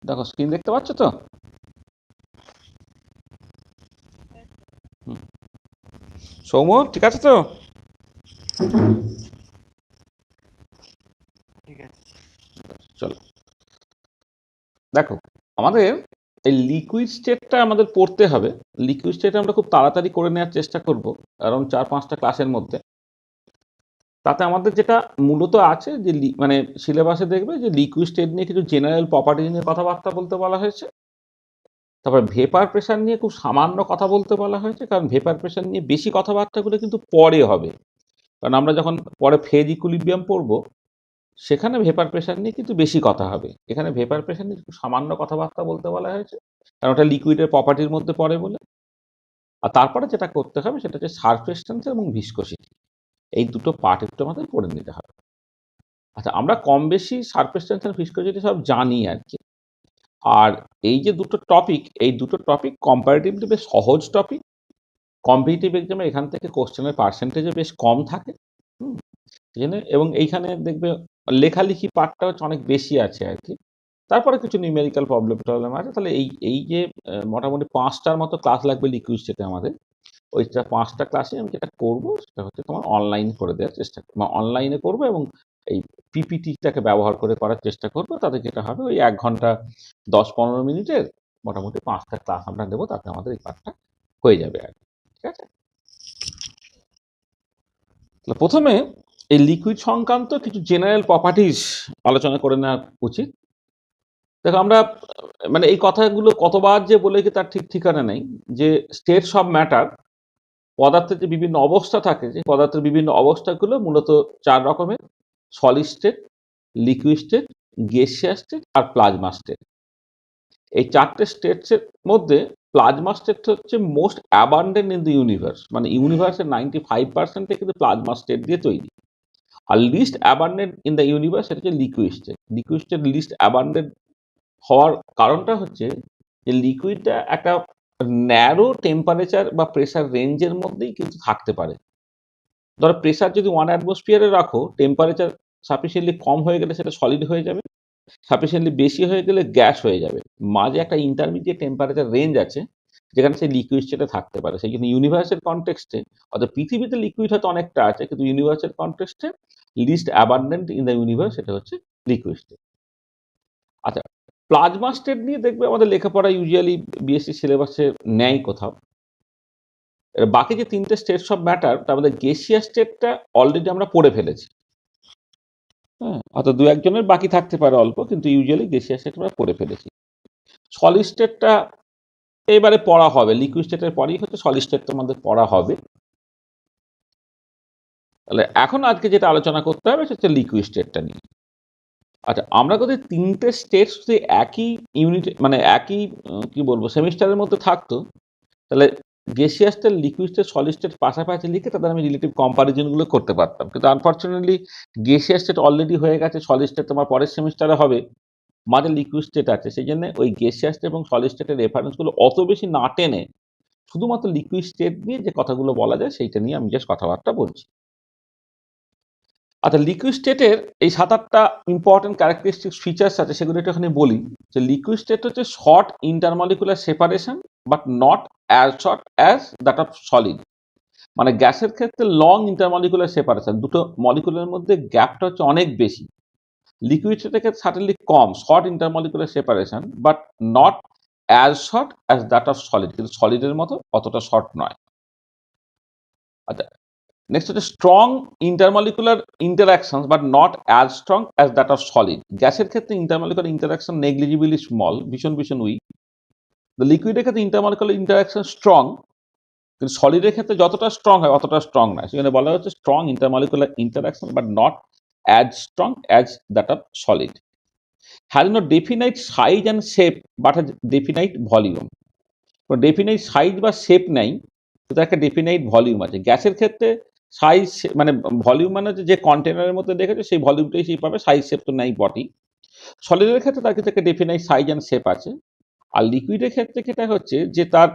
দেখো স্ক্রিন দেখতে পাচ্ছ তো? সৌম্য ঠিক আছে তো? চলো দেখো, আমাদের এই লিকুইড স্টেটটা আমাদের পড়তে হবে। লিকুইড স্টেট আমরা খুব তাড়াতাড়ি করে নেওয়ার চেষ্টা করব, কারণ 4-5টা ক্লাসের মধ্যে। তাতে আমাদের যেটা মূলত আছে যে মানে সিলেবাসে দেখবে যে লিকুইড স্টেট নিয়ে কিছু জেনারেল প্রপার্টি নিয়ে কথাবার্তা বলতে বলা হয়েছে। তারপর ভেপার প্রেশার নিয়ে খুব সামান্য কথা বলতে বলা হয়েছে, কারণ ভেপার প্রেশার নিয়ে বেশি কথাবার্তাগুলো কিন্তু পরে হবে। কারণ আমরা যখন পরে ফেজ ইকুইলিব্রিয়াম পড়বো, সেখানে ভেপার প্রেশার নিয়ে কিন্তু বেশি কথা হবে। এখানে ভেপার প্রেশার নিয়ে খুব সামান্য কথাবার্তা বলতে বলা হয়েছে, কারণ ওটা লিকুইডের প্রপার্টির মধ্যে পড়ে বলে। আর তারপরে যেটা করতে হবে সেটা হচ্ছে সারফেস টেন্সার এবং ভিসকোসিটি, এই দুটো পার্ট একটু আমাদের পড়ে নিতে হবে। আচ্ছা, আমরা কম বেশি সারফেস টেন্সার ভিসকোসিটি সব জানি আর কি। আর এই যে দুটো টপিক, এই দুটো টপিক কম্পারেটিভলি বেশ সহজ টপিক। কম্পিটিটিভ এক্সামে এখান থেকে কোশ্চেনের পার্সেন্টেজও বেশ কম থাকে। জন্য এবং এইখানে দেখবে লেখালেখি পার্টটা হচ্ছে অনেক বেশি আছে আর কি। তারপরে কিছু নিউমেরিক্যাল প্রবলেম আছে। তাহলে এই এই যে মোটামুটি 5টার মতো ক্লাস লাগবে লিকুইড স্টেটে আমাদের। ওইটা 5টা ক্লাসে আমি যেটা করব সেটা হচ্ছে তোমার অনলাইন করে দেওয়ার চেষ্টা করবো, অনলাইনে করবো এবং এই পিপিটিটাকে ব্যবহার করে করার চেষ্টা করবো। তাতে যেটা হবে ওই 1 ঘন্টা 10-15 মিনিটের মোটামুটি 5টা ক্লাস আমরা দেবো, তাতে আমাদের এই পার্টটা হয়ে যাবে আর কি। ঠিক আছে, তাহলে প্রথমে এই লিকুইড সংক্রান্ত কিছু জেনারেল প্রপার্টিজ আলোচনা করে নেওয়া উচিত। দেখো আমরা মানে এই কথাগুলো কতবার যে বলে কি তার ঠিক ঠিকানা নেই। যে স্টেটস অফ ম্যাটার, পদার্থের যে বিভিন্ন অবস্থা থাকে, যে পদার্থের বিভিন্ন অবস্থাগুলো মূলত 4 রকমের: solid state, liquid state, gaseous state আর প্লাজমা স্টেট। এই 4টে স্টেটসের মধ্যে প্লাজমা স্টেট হচ্ছে most abundant in the universe. মানে ইউনিভার্সের 95% কিন্তু প্লাজমা স্টেট দিয়ে তৈরি। আর least abundant in the universe সেটা হচ্ছে liquid state. Liquid state least abundant হওয়ার কারণটা হচ্ছে যে লিকুইডটা একটা ন্যারো টেম্পারেচার বা প্রেসার রেঞ্জের মধ্যেই কিন্তু থাকতে পারে। ধরো প্রেসার যদি 1 অ্যাটমসফিয়ারে রাখো, টেম্পারেচার সাফিসিয়েন্টলি কম হয়ে গেলে সেটা সলিড হয়ে যাবে, সাফিসিয়েন্টলি বেশি হয়ে গেলে গ্যাস হয়ে যাবে। মাঝে একটা ইন্টারমিডিয়েট টেম্পারেচার রেঞ্জ আছে যেখানে সেই লিকুইড স্টেটে থাকতে পারে। সেই জন্য ইউনিভার্সের কনটেক্সটে, অর্থাৎ পৃথিবীতে লিকুইড হয়তো অনেকটা আছে, কিন্তু ইউনিভার্সের কনটেক্সটে least abundant in the universe সেটা হচ্ছে লিকুইড স্টেট। আচ্ছা, প্লাজমা স্টেট নিয়ে দেখবে আমাদের লেখাপড়া ইউজুয়ালি বিএসসি সিলেবাসে নেয় কোথাও। এবার বাকি যে 3টে স্টেটস অফ ম্যাটার, তার মধ্যে গ্যাসিয়াস স্টেটটা অলরেডি আমরা পড়ে ফেলেছি। হ্যাঁ, অর্থাৎ 2-1 জনের বাকি থাকতে পারে অল্প, কিন্তু ইউজুয়ালি গ্যাসিয়াস স্টেট আমরা পড়ে ফেলেছি। সলিড স্টেটটা এবারে পড়া হবে, লিকুইড স্টেটের পরেই হচ্ছে সলিড স্টেট তোমাদের পড়া হবে। তাহলে এখন আজকে যেটা আলোচনা করতে হবে সেটা হচ্ছে লিকুইড স্টেটটা নিয়ে। আচ্ছা, আমরা যদি 3টে স্টেটস যদি একই ইউনিট মানে একই কি বলবো সেমিস্টারের মধ্যে থাকতো, তাহলে gaseous state, liquid state, solid state পাশাপাশি লিখে তাদের আমি রিলেটিভ কম্পারিজনগুলো করতে পারতাম। কিন্তু আনফর্চুনেটলি গ্যাসিয়াস স্টেট অলরেডি হয়ে গেছে, সলিড স্টেট তোমার পরের সেমিস্টারে হবে, মাঝে লিকুইড স্টেট আছে। সেই জন্য ওই গ্যাসিয়াস স্টেট এবং সলিড স্টেটের রেফারেন্সগুলো অত বেশি না টেনে শুধুমাত্র লিকুইড স্টেট নিয়ে যে কথাগুলো বলা যায় সেইটা নিয়ে আমি জাস্ট কথাবার্তা বলছি। আচ্ছা, লিকুইড স্টেটের এই 7-8টা ইম্পর্টেন্ট ক্যারেক্টারিস্টিক্স ফিচার্স আছে, সেগুলো একটু এখানে বলি। যে লিকুইড স্টেট হচ্ছে short intermolecular separation but not as short as that of solid. মানে গ্যাসের ক্ষেত্রে লং ইন্টারমলিকুলার সেপারেশন, দুটো মলিকুলের মধ্যে গ্যাপটা হচ্ছে অনেক বেশি। লিকুইড স্টেটের ক্ষেত্রে certainly com, short intermolecular separation but not as short as that of solid, কিন্তু সলিডের মতো অতটা শর্ট নয়। আচ্ছা, নেক্সট হচ্ছে strong intermolecular interaction but not as strong as that of solid. গ্যাসের ক্ষেত্রে ইন্টারমলিকুলার ইন্টারাকশন নেগলিজিবলি স্মল, ভীষণ ভীষণ উইক। লিকুইডের ক্ষেত্রে ইন্টারমলিকুলার ইন্টারাকশন স্ট্রং, কিন্তু সলিডের ক্ষেত্রে যতটা স্ট্রং হয় অতটা স্ট্রং নয়। সেখানে বলা হচ্ছে strong intermolecular interaction but not as strong as that of solid. Has no definite size and shape but has definite volume. কোনো ডেফিনাইট সাইজ বা শেপ নেই, কিন্তু একটা ডেফিনাইট ভলিউম আছে। গ্যাসের ক্ষেত্রে সাইজ মানে ভলিউম মানে হচ্ছে যে কন্টেনারের মধ্যে দেখেছে সেই ভলিউমটাই সেই পাবে, সাইজ শেপ তো নাই বটেই। সলিডের ক্ষেত্রে তার ক্ষেত্রে একটা ডেফিনাইট সাইজ অ্যান্ড শেপ আছে। আর লিকুইডের ক্ষেত্রে যেটা হচ্ছে যে তার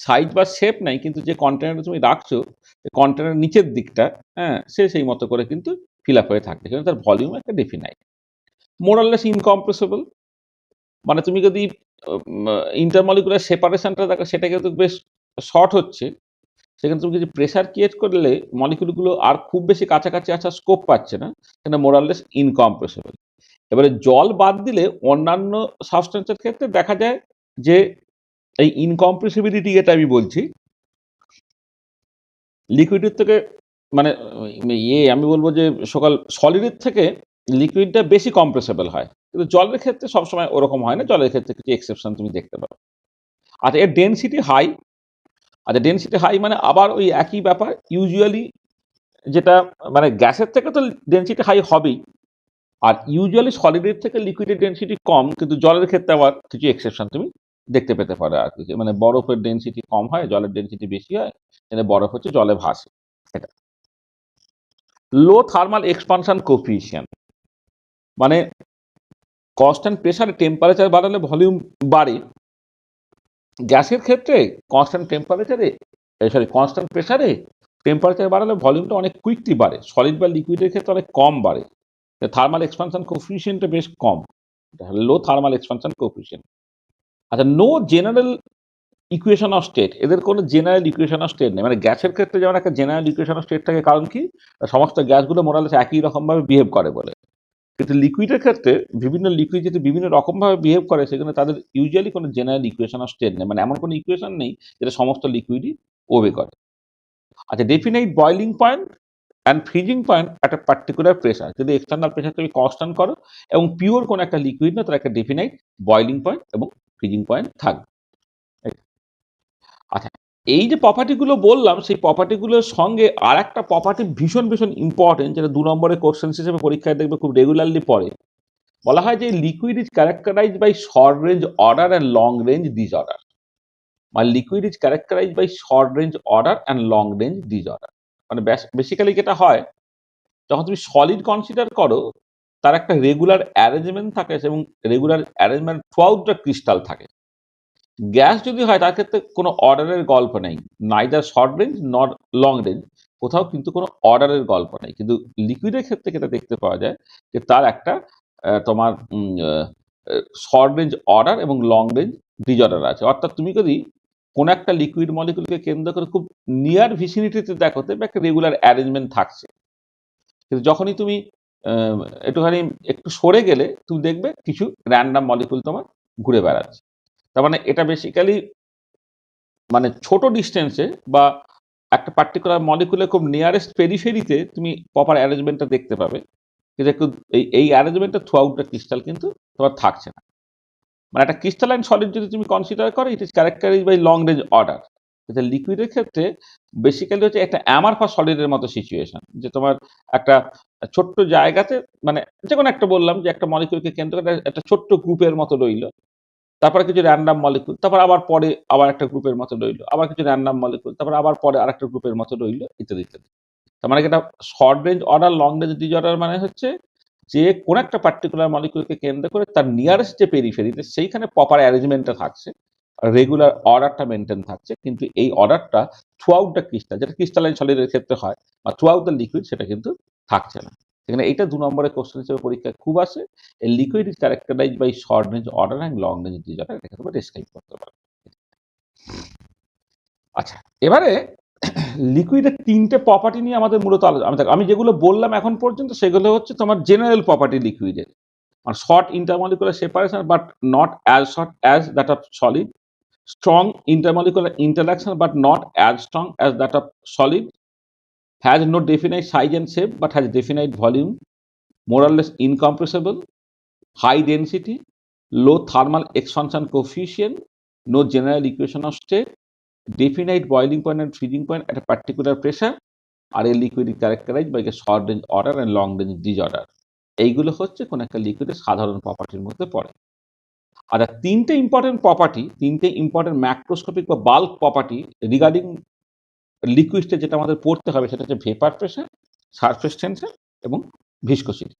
সাইজ বা শেপ নাই, কিন্তু যে কন্টেনারে তুমি রাখছো কন্টেনার নিচের দিকটা, হ্যাঁ, সে সেই মতো করে কিন্তু ফিল আপ হয়ে থাকবে, কিন্তু তার ভলিউম একটা ডেফিনাইট। মোরাললেস ইনকম্প্রেসিবল, মানে তুমি যদি ইন্টারমলিকুলার সেপারেশনটা দেখো, সেটা কিন্তু বেশ শর্ট হচ্ছে। সেখানে তুমি যদি প্রেসার ক্রিয়েট করলে মলিকুলগুলো আর খুব বেশি কাছাকাছি আসার স্কোপ পাচ্ছে না, সেটা মোরাললেস ইনকম্প্রেসিবল। এবারে জল বাদ দিলে অন্যান্য সাবস্টেন্সের ক্ষেত্রে দেখা যায় যে এই ইনকম্প্রেসিবিলিটি যেটা আমি বলছি, লিকুইডের থেকে মানে আমি বলবো যে সলিডের থেকে লিকুইডটা বেশি কম্প্রেসেবল হয়, কিন্তু জলের ক্ষেত্রে সবসময় ওরকম হয় না। জলের ক্ষেত্রে কিছু এক্সেপশন তুমি দেখতে পাবে। আচ্ছা, এর ডেনসিটি হাই। আচ্ছা, ডেনসিটি হাই মানে আবার ওই একই ব্যাপার। ইউজুয়ালি যেটা মানে গ্যাসের থেকে তো ডেনসিটি হাই হবেই, আর ইউজুয়ালি সলিডের থেকে লিকুইডের ডেনসিটি কম, কিন্তু জলের ক্ষেত্রে আবার কিছু এক্সেপশন তুমি দেখতে পেতে পারো আর কি। মানে বরফের ডেনসিটি কম হয়, জলের ডেনসিটি বেশি হয়, মানে বরফ হচ্ছে জলে ভাসে। এটা লো থার্মাল এক্সপানশন কোফিশিয়েন্ট, মানে কনস্ট্যান্ট প্রেসারে টেম্পারেচার বাড়ালে ভলিউম বাড়ে। গ্যাসের ক্ষেত্রে কনস্ট্যান্ট প্রেসারে টেম্পারেচার বাড়ালে ভলিউমটা অনেক কুইকলি বাড়ে। সলিড বা লিকুইডের ক্ষেত্রে অনেক কম বাড়ে। থার্মাল এক্সপানশন কোফিশিয়েন্টটা বেশ কম, লো থার্মাল এক্সপানশন কোফিশিয়েন্ট। আচ্ছা, no general equation of state, এদের কোনো জেনারেল ইকুয়েশন অফ স্টেট নেই। মানে গ্যাসের ক্ষেত্রে যেমন একটা জেনারেল ইকুয়েশন অফ স্টেট থাকে, কারণ কি সমস্ত গ্যাসগুলো মোরালেস একই রকমভাবে বিহেভ করে বলে। কিন্তু লিকুইডের ক্ষেত্রে বিভিন্ন লিকুইড যদি বিভিন্ন রকমভাবে বিহেভ করে, সেখানে তাদের ইউজুয়ালি কোনো জেনারেল ইকুয়েশন অফ স্টেট নেই। মানে এমন কোনো ইকুয়েশন নেই যেটা সমস্ত লিকুইডই ওবে করে। আচ্ছা, definite boiling point and freezing point একটা পার্টিকুলার প্রেসার, যদি এক্সটার্নাল প্রেসার তুমি কনস্ট্যান্ট করো এবং পিওর কোনো একটা লিকুইড না, তার একটা ডেফিনাইট বয়লিং পয়েন্ট এবং ফ্রিজিং পয়েন্ট থাকবে। আচ্ছা, এই যে প্রপার্টিগুলো বললাম, সেই প্রপার্টিগুলোর সঙ্গে আর একটা প্রপার্টি ভীষণ ভীষণ ইম্পর্টেন্ট, যেটা 2 নম্বরের কোশ্চেন হিসেবে পরীক্ষায় দেখবে খুব রেগুলারলি পড়ে। বলা হয় যে liquid is characterized by short range order and long range disorder. মানে liquid is characterized by short range order and long range disorder. মানে বেসিক্যালি যেটা হয়, যখন তুমি সলিড কনসিডার করো, তার একটা রেগুলার অ্যারেঞ্জমেন্ট থাকে এবং regular arrangement through out the crystal থাকে। গ্যাস যদি হয়, তার ক্ষেত্রে কোনো অর্ডারের গল্প নেই, neither short range not long range, কোথাও কিন্তু কোনো অর্ডারের গল্প নেই। কিন্তু লিকুইডের ক্ষেত্রে যেটা দেখতে পাওয়া যায় যে তার একটা তোমার শর্ট রেঞ্জ অর্ডার এবং লং রেঞ্জ ডিসঅর্ডার আছে। অর্থাৎ তুমি যদি কোনো একটা লিকুইড মলিকুলকে কেন্দ্র করে খুব নিয়ার ভিসিনিটিতে দেখো, দেখবে একটা রেগুলার অ্যারেঞ্জমেন্ট থাকছে। কিন্তু যখনই তুমি একটুখানি একটু সরে গেলে, তুমি দেখবে কিছু র্যান্ডাম মলিকুল তোমার ঘুরে বেড়াচ্ছে। তার মানে এটা বেসিক্যালি মানে ছোট ডিস্টেন্সে বা একটা পার্টিকুলার মলিকুলের খুব নিয়ারেস্ট পেরিফেরিতে তুমি প্রপার অ্যারেঞ্জমেন্টটা দেখতে পাবে, কিন্তু একটু এই অ্যারেঞ্জমেন্টটা থ্রু আউট দ্য ক্রিস্টাল কিন্তু তোমার থাকছে না। মানে একটা ক্রিস্টালাইন সলিড যদি তুমি কনসিডার করো, it is characterized by long range order. কিন্তু লিকুইডের ক্ষেত্রে বেসিক্যালি হচ্ছে একটা অ্যামারফা সলিডের মতো সিচুয়েশন, যে তোমার একটা ছোট্ট জায়গাতে, মানে যে কোনো একটা বললাম যে একটা মলিকুলকে কেন্দ্র করে একটা ছোট্ট গ্রুপের মতো রইল, তারপরে কিছু র্যান্ডাম মলিকুল, তারপর আবার পরে আবার একটা গ্রুপের মতো রইল, আবার কিছু র্যান্ডাম মলিকুল, তারপর আবার পরে আরেকটা গ্রুপের মতো রইল, ইত্যাদি ইত্যাদি। তার মানে এটা short range order long range disorder মানে হচ্ছে যে কোন একটা পার্টিকুলার মলিকুলকে কেন্দ্র করে তার নিয়ারেস্ট যে পেরিফেরিতে সেইখানে প্রপার অ্যারেঞ্জমেন্টটা থাকছে, রেগুলার অর্ডারটা মেনটেন থাকছে, কিন্তু এই অর্ডারটা থ্রু আউট দ্য ক্রিস্টাল, যেটা ক্রিস্টালাইন সলিডের ক্ষেত্রে হয়, বা থ্রু আউট দ্য লিকুইড, সেটা কিন্তু থাকছে না। সেখানে এটা 2 নম্বরের কোশ্চেন হিসেবে পরীক্ষায় খুব আসে। এই liquid is characterized by short range order and long range disorder, এটাকে তোমরা ডেসক্রাইব করতে পারো। আচ্ছা, এবারে লিকুইডের 3টে প্রপার্টি নিয়ে আমাদের মূলত আলোচনা। আমি যেগুলো বললাম এখন পর্যন্ত, সেগুলো হচ্ছে তোমার জেনারেল প্রপার্টি লিকুইডের। আর short intermolecular separation but not as short as that of solid, strong intermolecular interaction but not as strong as that of solid, has no definite size and shape but has definite volume, more or less incompressible, high density, low thermal expansion coefficient, no general equation of state, definite boiling point and freezing point at a particular pressure, আর এই liquid characterized by short range order and long range disorder. এইগুলো হচ্ছে কোন একটা লিকুইডের সাধারণ প্রপার্টির মধ্যে পড়ে। আর 3টে ইম্পর্টেন্ট প্রপার্টি, 3টে ইম্পর্টেন্ট ম্যাক্রোস্কোপিক বা বাল্ক প্রপার্টি রিগার্ডিং লিকুইডে যেটা আমাদের পড়তে হবে, সেটা হচ্ছে ভেপার প্রেশার, সারফেস টেনশন এবং ভিসকোসিটি।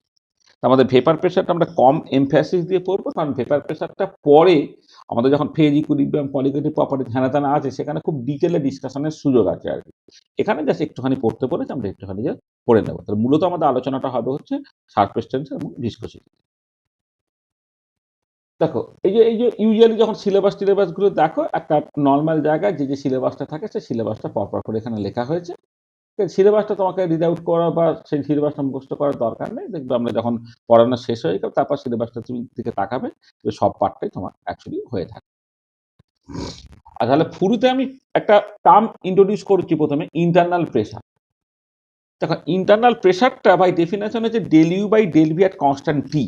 আমাদের ভেপার প্রেশারটা আমরা কম এমফ্যাসিস দিয়ে পড়বো, কারণ ভেপার প্রেশারটা পরে আমাদের যখন ফেজ ইকুইলিব্রিয়াম পলিগেটিভ প্রপার্টি হ্যানা ত্যানা আছে, সেখানে খুব ডিটেলে ডিসকাশনের সুযোগ আছে আর কি। এখানে জাস্ট একটুখানি পড়তে বলেছে, আমরা একটুখানি যা পড়ে নেবো। তাহলে মূলত আমাদের আলোচনাটা হবে হচ্ছে সারফেস টেনশন এবং ভিসকোসিটি। দেখো এই যে ইউজুয়ালি যখন সিলেবাসগুলো দেখো, একটা নর্মাল জায়গায় যে সিলেবাসটা থাকে সেই সিলেবাসটা পরপর করে এখানে লেখা হয়েছে। সিলেবাসটা তোমাকে রিড আউট করা বা সেই সিলেবাসটা মুখস্থ করার দরকার নেই। দেখবে আমরা যখন পড়ানো শেষ হয়ে গেল তারপর সিলেবাসটা তুমি দিকে তাকাবে, সব পার্টটাই তোমার অ্যাকচুয়ালি হয়ে থাকে। আর তাহলে শুরুতে আমি একটা টার্ম ইন্ট্রোডিউস করছি, প্রথমে ইন্টারনাল প্রেশার। দেখো ইন্টারনাল প্রেশারটা বাই ডেফিনেশন হচ্ছে del you by del V at constant T.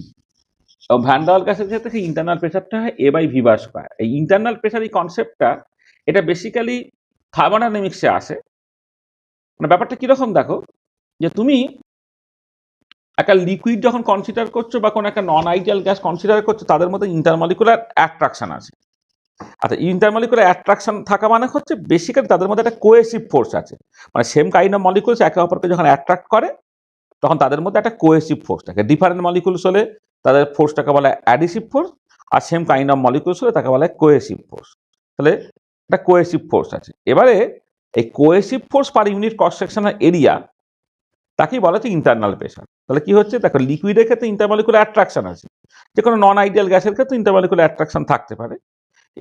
এবং ভ্যান ডাল গ্যাসের ক্ষেত্রে ইন্টারনাল প্রেশারটা হয় a by V bar square. এই ইন্টারনাল প্রেশার এই কনসেপ্টটা এটা বেসিক্যালি থার্মোডাইনামিক্সে আসে। মানে ব্যাপারটা কিরকম দেখো, যে তুমি একটা লিকুইড যখন কনসিডার করছো বা কোনো একটা নন আইডিয়াল গ্যাস কনসিডার করছো, তাদের মধ্যে ইন্টারমলিকুলার অ্যাট্রাকশন আছে। আচ্ছা, ইন্টারমলিকুলার অ্যাট্রাকশন থাকা মানে হচ্ছে বেসিক্যালি তাদের মধ্যে একটা কোয়েসিভ ফোর্স আছে। মানে সেম কাইন্ড অফ মলিকুলস একে অপরকে যখন অ্যাট্রাক্ট করে তখন তাদের মধ্যে একটা কোয়েসিভ ফোর্স থাকে। ডিফারেন্ট মলিকুলস হলে তাদের ফোর্সটাকে বলা হয় অ্যাডিসিভ ফোর্স, আর সেম কাইন্ড অফ মলিকুলস হলে তাকে বলা হয় কোয়েসিভ ফোর্স। তাহলে একটা কোয়েসিভ ফোর্স আছে। এবারে এই cohesive force per unit cross sectional area তাকেই বলা হচ্ছে ইন্টারনাল প্রেশার। তাহলে কি হচ্ছে দেখো, লিকুইডের ক্ষেত্রে ইন্টারমলিকুলার অ্যাট্রাকশন আছে, যে কোনো নন আইডিয়াল গ্যাসের ক্ষেত্রে ইন্টারমলিকুলার অ্যাট্রাকশন থাকতে পারে।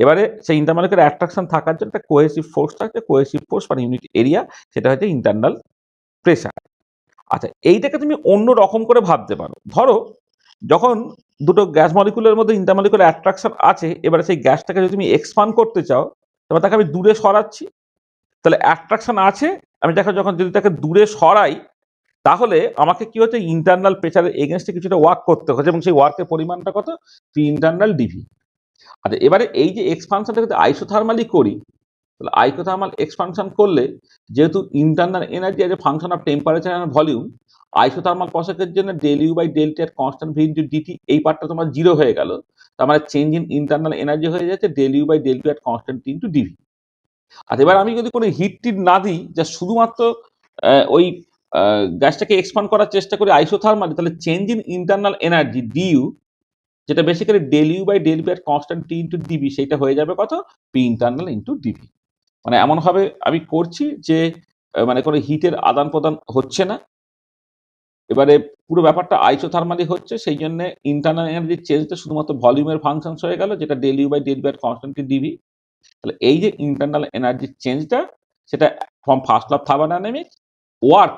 এবারে সেই ইন্টারমলিকুলার অ্যাট্রাকশন থাকার জন্য একটা কোয়েসিভ ফোর্স থাকে, cohesive force per unit area, সেটা হচ্ছে ইন্টারনাল প্রেশার। আচ্ছা, এইটাকে তুমি অন্য রকম করে ভাবতে পারো। ধরো যখন দুটো গ্যাস মলিকুলের মধ্যে ইন্টারমলিকুলার অ্যাট্রাকশন আছে, এবারে সেই গ্যাসটাকে যদি তুমি এক্সপান্ড করতে চাও, তবে তাকে আমি দূরে সরাচ্ছি। তাহলে অ্যাট্রাকশন আছে, আমি দেখো যখন যদি তাকে দূরে সরাই, তাহলে আমাকে কি হচ্ছে ইন্টারনাল প্রেশারের এগেনস্টে কিছুটা ওয়ার্ক করতে হচ্ছে, এবং সেই ওয়ার্কের পরিমাণটা কত, পি ইন্টারনাল ডিভি। আচ্ছা, এবারে এই যে এক্সপানশনটা যদি আইসোথার্মালি করি, তাহলে আইসোথার্মাল এক্সপানশন করলে যেহেতু internal energy as a function of temperature and volume, isothermal প্রসেসের জন্য ডেল ইউ বাই ডেল টি এর কনস্ট্যান্ট ভি ইন্টু ডিটি, এই পার্টটা তোমার জিরো হয়ে গেল। তার মানে চেঞ্জ ইন ইন্টারনাল এনার্জি হয়ে যাচ্ছে ডেল ইউ বাই ডেল টি এর কনস্ট্যান্ট টি ইন্টু ডিভি। আর এবার আমি যদি কোনো হিট টিট না দিই, যা শুধুমাত্র ওই গ্যাসটাকে এক্সপান্ড করার চেষ্টা করি আইসোথার্মালি, তাহলে change in internal energy dU, যেটা basically del you by del P এর কনস্ট্যান্ট টি ইন্টু ডিবি, সেটা হয়ে যাবে কত, পি ইন্টারনাল ইন্টু ডিবি। মানে এমনভাবে আমি করছি যে মানে কোনো হিটের আদান প্রদান হচ্ছে না। এবারে পুরো ব্যাপারটা আইসোথার্মালি হচ্ছে, সেই জন্য ইন্টারনাল এনার্জি চেঞ্জটা শুধুমাত্র ভলিউমের ফাংশন হয়ে গেল, যেটা del you by del P এর কনস্ট্যান্ট টি ডিবি। তাহলে এই যে ইন্টারনাল এনার্জি চেঞ্জটা, সেটা from first law of thermodynamics, work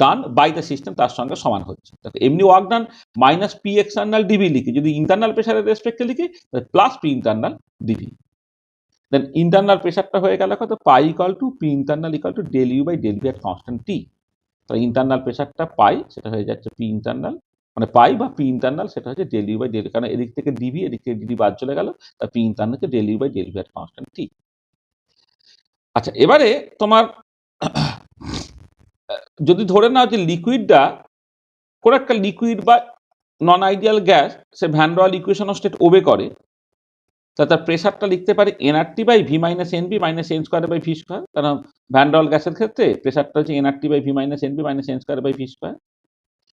done by the system তার সঙ্গে সমান হচ্ছে। এমনি work done minus P external dV লিখি, যদি ইন্টারনাল প্রেশারের রেসপেক্টে লিখি তাহলে plus P internal dV. Then internal প্রেশারটা হয়ে গেল কত, pi equal to P internal equal to del you by del V at constant টি। তাহলে ইন্টারনাল প্রেশারটা পাই, সেটা হয়ে যাচ্ছে পি ইন্টারনাল, মানে পাই বা পি ইন্টারনাল, সেটা হচ্ছে ডেল ইউ বাই ডেল, কারণ এদিক থেকে ডিবি এদিক থেকে ডিডি বাদ চলে গেল, তা পি ইন্টারনাল হচ্ছে del you by del V at constant T. আচ্ছা, এবারে তোমার যদি ধরে নাও যে লিকুইডটা, কোনো একটা লিকুইড বা নন আইডিয়াল গ্যাস সে van der equation of state obey করে, তা তার প্রেশারটা লিখতে পারি n r t by V minus NB minus n square by V square. কারণ ভ্যান ডের গ্যাসের ক্ষেত্রে প্রেশারটা হচ্ছে n r t by V minus NB minus n square by V square.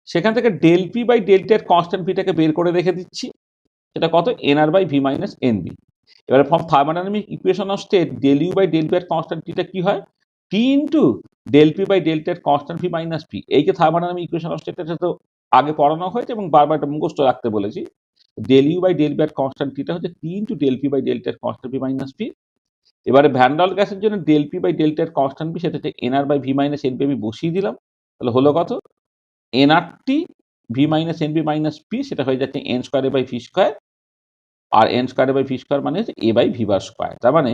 সেখান থেকে ডেল পি বাই ডেল টি এর কনস্ট্যান্ট ভিটাকে বের করে রেখে দিচ্ছি, সেটা কত, n r by V minus NB. এবারে from thermodynamic equation of state del you by del P এর কনস্ট্যান্ট টিটা কি হয়, T into del P by del টি এর কনস্ট্যান্ট ভি মাইনাস পি। এই যে থার্মোডাইনামিক ইকুয়েশন অফ স্টেটের সাথে আগে পড়ানো হয়েছে এবং বারবার এটা মুখস্থ রাখতে বলেছি, del you by del P এর কনস্ট্যান্ট টিটা হচ্ছে T into del P by del টি এর কনস্ট্যান্ট ভি মাইনাস পি। এবারে ভ্যান ডাল গ্যাসের জন্য ডেল পি বাই ডেল টি এর কনস্ট্যান্ট পি, সেটা হচ্ছে NR by V minus NB, আমি বসিয়ে দিলাম। তাহলে হলো কত, NR T V minus NB minus P, সেটা হয়ে যাচ্ছে N square by V square, আর N square by V square মানে হচ্ছে এ বাই ভি বার স্কোয়ার। তার মানে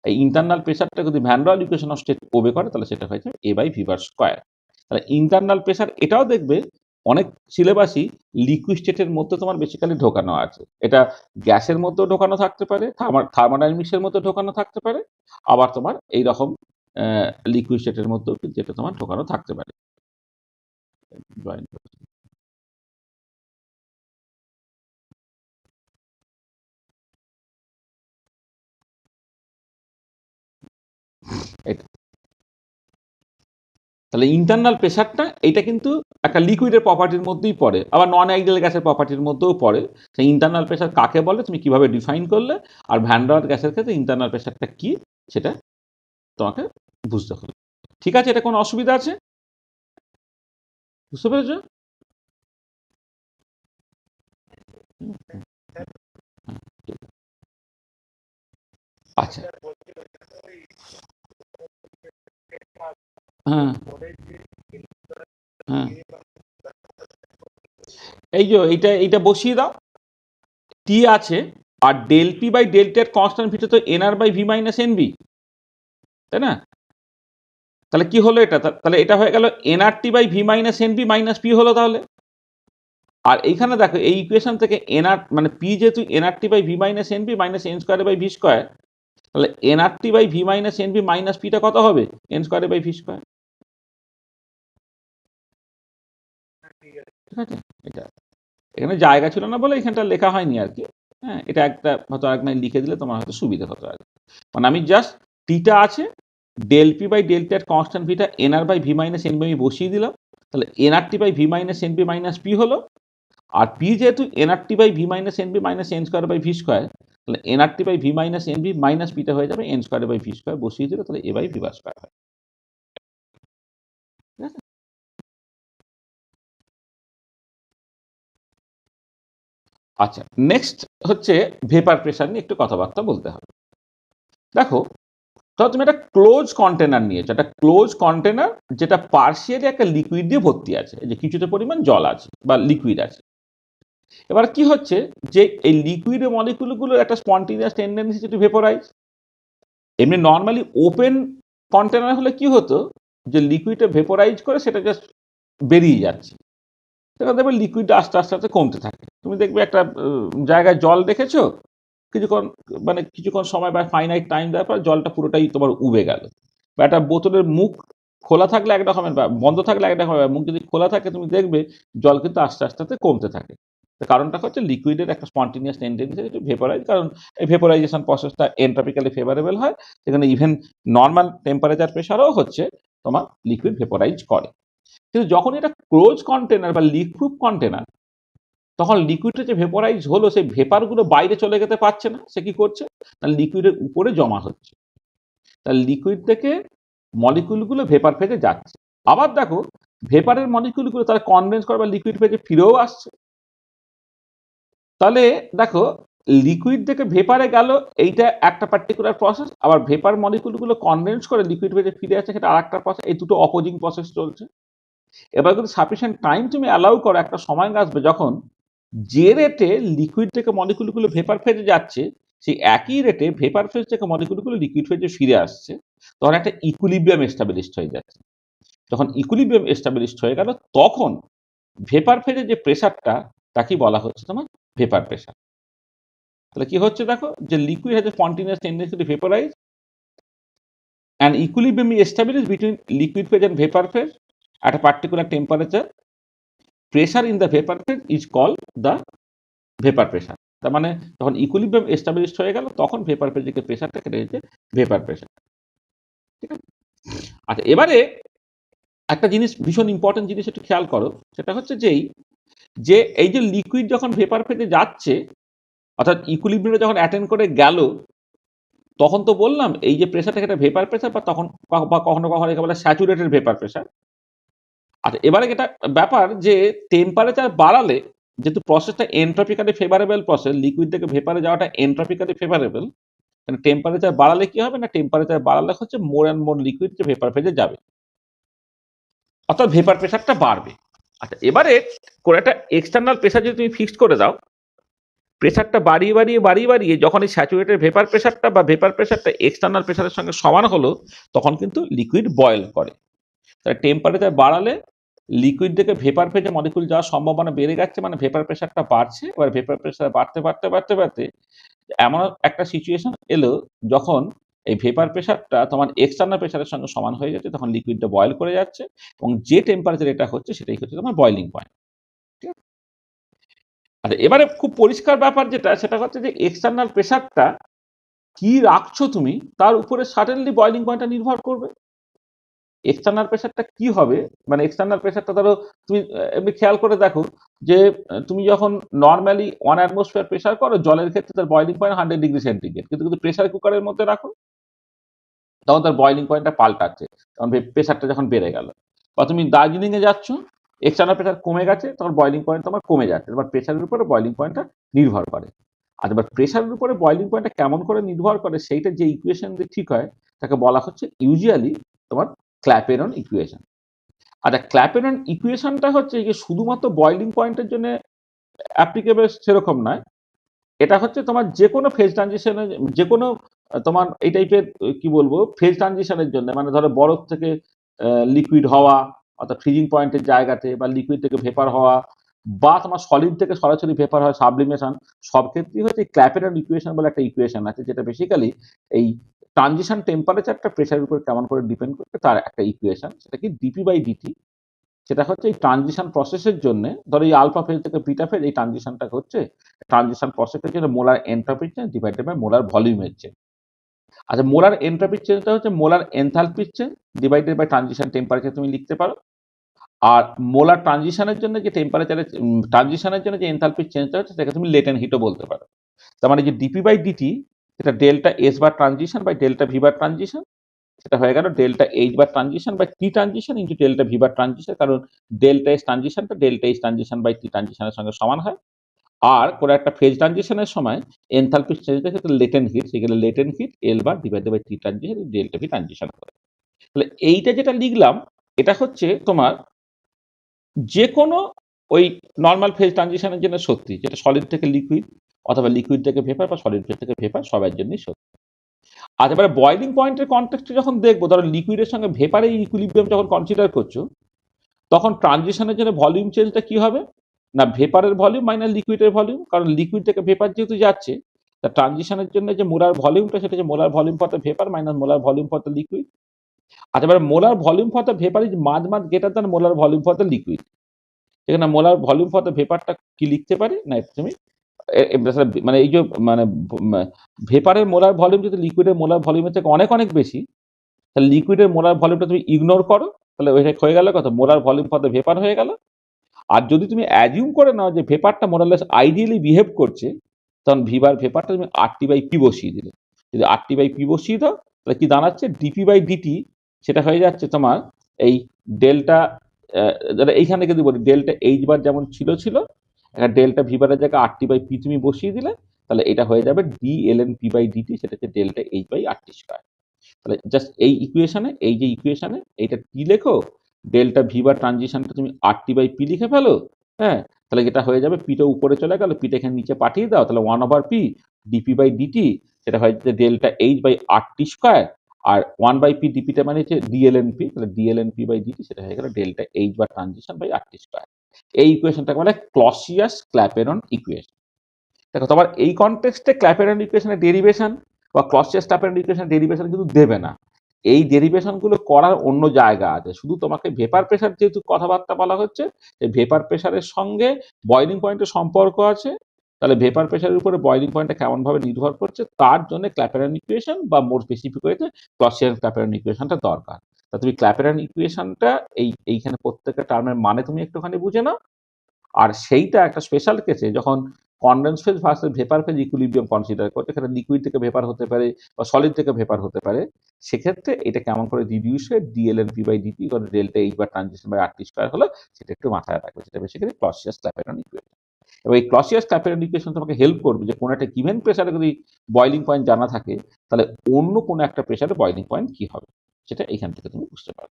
এই ইন্টারনাল প্রেশারটা যদি van der equation of state obey করে, তাহলে সেটা হয়েছে এ বাই ভি বার স্কোয়ার। তাহলে ইন্টারনাল প্রেশার এটাও দেখবে অনেক সিলেবাসই লিকুইড স্টেটের মধ্যে তোমার বেসিক্যালি ঢোকানো আছে। এটা গ্যাসের মধ্যেও ঢোকানো থাকতে পারে, থার্মোডাইনামিক্সের মধ্যে ঢোকানো থাকতে পারে, আবার তোমার এইরকম লিকুইড স্টেটের মধ্যেও কিন্তু এটা তোমার ঢোকানো থাকতে পারে। তাহলে ইন্টারনাল প্রেশারটা এটা কিন্তু একটা লিকুইডের প্রপার্টির মধ্যেই পড়ে, আবার নন আইডিয়াল গ্যাসের প্রপার্টির মধ্যেও পড়ে। সেই ইন্টারনাল প্রেশার কাকে বলে তুমি কিভাবে ডিফাইন করলে, আর ভ্যান ডার গ্যাসের ক্ষেত্রে ইন্টারনাল প্রেশারটা কি সেটা তোমাকে বুঝতে হবে। ঠিক আছে, এটা কোনো অসুবিধা আছে, বুঝতে পেরেছো? আচ্ছা, হ্যাঁ হ্যাঁ, এই যে এইটা বসিয়ে দাও, টি আছে, আর ডেল পি বাই ডেল টি এর কনস্ট্যান্ট ভিটা তো nR by V minus nb, তাই না? তাহলে কি হলো এটা? তাহলে এটা হয়ে গেল n r t by V minus NB minus P হলো তাহলে। আর এইখানে দেখো এই ইকুয়েশন থেকে এনআর মানে পি যেহেতু nRT by V minus NB minus n square by V square, তাহলে nRT by V minus NB minus পিটা কত হবে? N square by V square. ঠিক আছে, এটা এখানে জায়গা ছিল না বলে এখানটা লেখা হয়নি আর কি। হ্যাঁ, এটা একটা হয়তো আরেকটা লিখে দিলে তোমার হয়তো সুবিধা হতো আর কি। মানে আমি জাস্ট টিটা আছে, ডেল পি বাই ডেল টি এর কনস্ট্যান্ট ভিটা nR by V minus nb আমি বসিয়ে দিলাম, তাহলে nRT by V minus NB minus P হলো। আর পি যেহেতু nRT by V minus NB minus n square by V square, তাহলে nRT by V minus NB minus পিটা হয়ে যাবে n square by V square, বসিয়ে দিলে তাহলে a by V bar square হয়। ঠিক আছে? আচ্ছা, নেক্সট হচ্ছে ভেপার প্রেশার নিয়ে একটু কথাবার্তা বলতে হবে। দেখো, ধরো তুমি একটা ক্লোজ কন্টেনার নিয়েছো, একটা ক্লোজ কন্টেনার যেটা পার্শিয়ালি একটা লিকুইড দিয়ে ভর্তি আছে, যে কিছুটা পরিমাণ জল আছে বা লিকুইড আছে। এবার কি হচ্ছে যে এই লিকুইডের মলিকুলগুলোর একটা স্পন্টেনিয়াস টেন্ডেন্সি টু ভেপোরাইজ। এমনি নর্মালি ওপেন কন্টেনার হলে কি হতো, যে লিকুইডটা ভেপোরাইজ করে সেটা জাস্ট বেরিয়ে যাচ্ছে, সেটা দেখবে লিকুইডটা আস্তে আস্তে আস্তে কমতে থাকে। তুমি দেখবে একটা জায়গায় জল দেখেছো, কিছুক্ষণ মানে কিছুক্ষণ সময় বা ফাইনাইট টাইম দেওয়ার পর জলটা পুরোটাই তোমার উবে গেল। বা একটা বোতলের মুখ খোলা থাকলে এক রকমের, বা বন্ধ থাকলে এক রকমের, মুখ যদি খোলা থাকে তুমি দেখবে জল কিন্তু আস্তে আস্তে আস্তে কমতে থাকে। কারণটা হচ্ছে লিকুইডের একটা স্পন্টেনিয়াস টেন্ডেন্সি টু ভেপোরাইজ, কারণ এই ভেপোরাইজেশন প্রসেসটা এন্ট্রপিক্যালি ফেভারেবল হয়, সেখানে ইভেন নর্মাল টেম্পারেচার প্রেশারও হচ্ছে তোমার লিকুইড ভেপোরাইজ করে। কিন্তু যখন এটা ক্লোজ কন্টেনার বা লিকুইড কন্টেনার, তখন লিকুইডটা যে ভেপোরাইজ হলো সেই ভেপারগুলো বাইরে চলে যেতে পারছে না। সে কি করছে, না লিকুইডের উপরে জমা হচ্ছে। তাহলে লিকুইড থেকে মলিকুলগুলো ভেপার ফেজে যাচ্ছে। আবার দেখো, ভেপারের মলিকুলগুলো তারা কনডেন্স করে বা লিকুইড ফেজে ফিরেও আসছে। তাহলে দেখো, লিকুইড থেকে ভেপারে গেল, এইটা একটা পার্টিকুলার প্রসেস। আবার ভেপার মলিকুলগুলো কনডেন্স করে লিকুইড ফেজে ফিরে আসছে, সেটা আরেকটা প্রসেস। এই দুটো অপোজিং প্রসেস চলছে। এবার কিন্তু সাফিসিয়েন্ট টাইম তুমি অ্যালাউ করো, একটা সময় আসবে যখন যে রেটে লিকুইড থেকে মলিকুলগুলো ভেপার ফেজে যাচ্ছে, সেই একই রেটে ভেপার ফেজ থেকে মলিকুলগুলো লিকুইড ফেজে ফিরে আসছে, তখন একটা ইকুইলিব্রিয়াম এস্টাবলিশড হয়ে যাচ্ছে। যখন ইকুইলিব্রিয়াম এস্টাবলিশড হয়ে গেল, তখন ভেপার ফেজে যে প্রেশারটা, তাকে বলা হচ্ছে তোমার ভেপার প্রেশার। তাহলে কি হচ্ছে দেখো, যে liquid has a spontaneous tendency to vaporise and equilibrium is established between liquid phase and vapor phase at a particular temperature. Pressure in the vapor phase is called the vapor pressure. তার মানে যখন equilibrium established হয়ে গেল, তখন vapour ফেজে যে প্রেশারটা কেটে হচ্ছে ভেপার প্রেশার। ঠিক আছে? আচ্ছা, এবারে একটা জিনিস, ভীষণ ইম্পর্টেন্ট জিনিস একটু খেয়াল করো, সেটা হচ্ছে যে এই যে লিকুইড যখন ভেপার ফেজে যাচ্ছে, অর্থাৎ ইকুইলিব্রিয়ামে যখন অ্যাটেন্ড করে গেল, তখন তো বললাম এই যে প্রেশারটাকে একটা ভেপার প্রেশার, বা তখন বা কখনো কখনো একে বলে স্যাচুরেটেড ভেপার প্রেশার। আচ্ছা, এবারে এটা ব্যাপার যে টেম্পারেচার বাড়ালে, যেহেতু প্রসেসটা এন্ট্রপিক্যালি ফেভারেবল প্রসেস, লিকুইড থেকে ভেপারে যাওয়াটা এন্ট্রপিক্যালি ফেভারেবল, মানে টেম্পারেচার বাড়ালে কি হবে না, টেম্পারেচার বাড়ালে হচ্ছে মোর অ্যান্ড মোর লিকুইড যে ভেপার ফেজে যাবে, অর্থাৎ ভেপার প্রেশারটা বাড়বে। আচ্ছা, এবারে করে একটা এক্সটার্নাল প্রেশার যদি তুমি ফিক্সড করে দাও, প্রেশারটা বাড়িয়ে বাড়িয়ে বাড়িয়ে বাড়িয়ে যখন এই স্যাচুরেটেড ভেপার প্রেশারটা বা ভেপার প্রেশারটা এক্সটার্নাল প্রেশারের সঙ্গে সমান হলো, তখন কিন্তু লিকুইড বয়েল করে। তাহলে টেম্পারেচার বাড়ালে লিকুইড থেকে ভেপার ফেজে মলিকুল যাওয়ার সম্ভাবনা বেড়ে যাচ্ছে, মানে ভেপার প্রেশারটা বাড়ছে। এবার ভেপার প্রেশার বাড়তে বাড়তে বাড়তে বাড়তে এমন একটা সিচুয়েশন এলো, যখন এই ভেপার প্রেশারটা তোমার এক্সটার্নাল প্রেশারের সঙ্গে সমান হয়ে যাচ্ছে, তখন লিকুইডটা বয়েল করে যাচ্ছে, এবং যে টেম্পারেচার এটা হচ্ছে সেটাই হচ্ছে তোমার বয়েলিং পয়েন্ট। ঠিক আছে? আচ্ছা, এবারে খুব পরিষ্কার ব্যাপার যেটা, সেটা হচ্ছে যে এক্সটার্নাল প্রেশারটা কি রাখছো তুমি, তার উপরে সাডেনলি বয়েলিং পয়েন্টটা নির্ভর করবে। এক্সটার্নাল প্রেশারটা কি হবে, মানে এক্সটার্নাল প্রেশারটা ধরো তুমি এমনি খেয়াল করে দেখো, যে তুমি যখন নর্মালি 1 অ্যাটমসফিয়ার প্রেশার করো, জলের ক্ষেত্রে তার বয়েলিং পয়েন্ট 100 ডিগ্রি সেন্টিগ্রেড, কিন্তু প্রেশার কুকারের মধ্যে রাখো, তখন তার বয়েলিং পয়েন্টটা পাল্টাচ্ছে, তখন প্রেশারটা যখন বেড়ে গেল। বা তুমি দার্জিলিং এ যাচ্ছ, এক্সটার্নাল প্রেশার কমে গেছে, তখন বয়েলিং পয়েন্ট তোমার কমে যাচ্ছে। এবার প্রেশারের উপরে বয়েলিং পয়েন্টটা নির্ভর করে। আর এবার প্রেশারের উপরে বয়লিং পয়েন্টটা কেমন করে নির্ভর করে সেইটা যে ইকুয়েশন দিয়ে ঠিক হয় তাকে বলা হচ্ছে ইউজুয়ালি তোমার ক্ল্যাপেরন ইকুয়েশন। আচ্ছা, ক্ল্যাপেরন ইকুয়েশনটা হচ্ছে যে শুধুমাত্র বয়লিং পয়েন্টের জন্য অ্যাপ্লিকেবল সেরকম নয়, এটা হচ্ছে তোমার যে কোনো ফেজ ট্রানজিশনের, যে কোনো তোমার এই টাইপের কি বলবো ফেজ ট্রানজিশনের জন্য, মানে ধরো বরফ থেকে লিকুইড হওয়া অর্থাৎ ফ্রিজিং পয়েন্টের জায়গাতে, বা লিকুইড থেকে ভেপার হওয়া, বা তোমার সলিড থেকে সরাসরি ভেপার হয় সাবলিমেশন, সব ক্ষেত্রেই হচ্ছে ক্ল্যাপেরন ইকুয়েশন বলে একটা ইকুয়েশন আছে, যেটা বেসিক্যালি এই ট্রানজিশন টেম্পারেচারটা প্রেশারের উপর কেমন করে ডিপেন্ড করবে তার একটা ইকুয়েশন। সেটা কি ডিপি বাই ডিটি, সেটা হচ্ছে এই ট্রানজিশন প্রসেসের জন্য, ধরো এই আলফা ফেজ থেকে বিটা ফেজ, এই ট্রানজিশনটা হচ্ছে ট্রানজিশন প্রসেসের জন্য মোলার এন্ট্রপির চেঞ্জ ডিভাইডেড বাই মোলার ভলিউমের চেঞ্জ। আচ্ছা, মোলার এন্ট্রপির চেঞ্জটা হচ্ছে মোলার এনথালপির change divided by transition temperature তুমি লিখতে পারো। আর মোলার ট্রানজিশনের জন্য যে টেম্পারেচারের ট্রানজিশনের জন্য যে এনথালপির চেঞ্জটা হচ্ছে সেটাকে তুমি লেটেন্ট হিটও বলতে পারো। তার মানে যে ডিপি বাই ডিটি সেটা delta S bar transition by delta V bar transition, সেটা হয়ে গেল delta H bar transition by T transition into delta V bar transition, কারণ ডেল্টা এস ট্রানজিশনটা delta H transition by T ট্রানজিশনের সঙ্গে সমান হয়। আর কোনো একটা ফেজ ট্রানজিশনের সময় এনথালপি চেঞ্জটা সেটা লেটেন্ট হিট, সেগুলো latent heat l bar divided by T transition delta v transition করে। তাহলে এইটা যেটা লিখলাম এটা হচ্ছে তোমার যে কোনো ওই নর্মাল ফেজ ট্রানজিশনের জন্য সত্যি, যেটা সলিড থেকে লিকুইড অথবা লিকুইড থেকে ভেপার বা সলিড থেকে ভেপার সবার জন্যই সত্যি। আর এবারে বয়লিং পয়েন্টের কনটেক্সটে যখন দেখবো, ধরো লিকুইডের সঙ্গে ভেপারের ইকুইলিব্রিয়াম যখন কনসিডার করছো, তখন ট্রানজিশনের জন্য ভলিউম চেঞ্জটা কি হবে না ভেপারের ভলিউম মাইনাস লিকুইডের ভলিউম, কারণ লিকুইড থেকে ভেপার যেহেতু যাচ্ছে, তা ট্রানজিশনের জন্য যে মোলার ভলিউমটা সেটা হচ্ছে molar volume for the vapour minus molar volume for the liquid. আচ্ছা, এবার molar volume for the vapour is much greater than molar volume for the liquid. এখানে মোলার ভলিউম ফর দ্য ভেপারটা কি লিখতে পারি না তুমি মানে এই যে মানে ভেপারের মোলার ভলিউম যদি লিকুইডের মোলার ভলিউমের থেকে অনেক অনেক বেশি, তাহলে লিকুইডের মোলার ভলিউমটা তুমি ইগনোর করো, তাহলে ওইটা হয়ে গেল কত molar volume for the vapour হয়ে গেল। আর যদি তুমি অ্যাজিউম করে নাও যে ভেপারটা মোরালেস আইডিয়ালি বিহেভ করছে, তখন ভিবার ভেপারটা তুমি আরটি বাই পি বসিয়ে দিলে। যদি আরটি বাই পি বসিয়ে দাও তাহলে কি দাঁড়াচ্ছে ডিপি বাই ডিটি, সেটা হয়ে যাচ্ছে তোমার এই ডেল্টা, এইখানে যদি বলি ডেল্টা এইচ বার যেমন ছিল একটা ডেল্টা ভিবারের জায়গায় আরটি বাই পি তুমি বসিয়ে দিলে, তাহলে এটা হয়ে যাবে d l n p by DT, সেটা হচ্ছে delta h by r t square. তাহলে জাস্ট এই ইকুয়েশনে, এই যে ইকুয়েশনে এইটা টি লেখো, ডেল্টা ভি বা ট্রানজিশনটা তুমি আরটি বাই পি লিখে ফেলো। হ্যাঁ, তাহলে এটা হয়ে যাবে পিটা উপরে চলে গেল, পিটা এখানে নিচে পাঠিয়ে দাও, তাহলে 1/p ডিপি বাই ডিটি, সেটা হয়ে যাচ্ছে delta h by r t square. আর 1/p ডিপিটা মানে হচ্ছে ডিএলএনপি, তাহলে ডিএলএনপি বাই ডিটি সেটা হয়ে গেল ডেল্টা এইচ বা ট্রানজিশন বাই আরটি স্কোয়ার। এই ইকুয়েশনটাকে বলে ক্লসিয়াস ক্ল্যাপেরন ইকুয়েশন। দেখো তোমার এই কনটেক্সটে ক্ল্যাপেরন ইকুয়েশনের ডেরিভেশন বা ক্লসিয়াস ক্ল্যাপেরন ইকুয়েশনের ডেরিভেশন কিন্তু দেবে না। এই ডেরিভেশনগুলো করার অন্য জায়গা আছে, শুধু তোমাকে ভেপার প্রেশার যেহেতু কথাবার্তা বলা হচ্ছে, এই ভেপার প্রেশারের সঙ্গে বয়লিং পয়েন্টের সম্পর্ক আছে, তাহলে ভেপার প্রেশারের উপরে বয়লিং পয়েন্টটা কেমনভাবে নির্ভর করছে তার জন্য ক্ল্যাপেরন ইকুয়েশন বা মোর স্পেসিফিক হয়েছে ক্লসিয়াস ক্ল্যাপেরন ইকুয়েশনটা দরকার। তা তুমি ক্ল্যাপেরন ইকুয়েশনটা এইখানে প্রত্যেকটা টার্মের মানে তুমি একটুখানি বুঝে নাও। আর সেইটা একটা স্পেশাল কেসে যখন condense phase versus vapour phase equilibrium consider করতে, এখানে লিকুইড থেকে ভেপার হতে পারে বা সলিড থেকে ভেপার হতে পারে, সেক্ষেত্রে এটা কেমন করে রিডিউস হয়ে ডিএলএনপি বাই ডিটি ডেল্টা এইচ বা ট্রানজিশন বাই আরটি স্কোয়ার হলো, সেটা একটু মাথায় রাখবে। সেটা বেসিক্যালি ক্লসিয়াস ক্ল্যাপেরন ইকুয়েশন। এবং এই ক্লসিয়াস ক্ল্যাপেরন ইকুয়েশন তোমাকে হেল্প করবে যে কোনো একটা গিভেন প্রেসারে যদি বয়লিং পয়েন্ট জানা থাকে, তাহলে অন্য কোনো একটা প্রেসারে বয়লিং পয়েন্ট কি হবে সেটা এখান থেকে তুমি বুঝতে পারবে।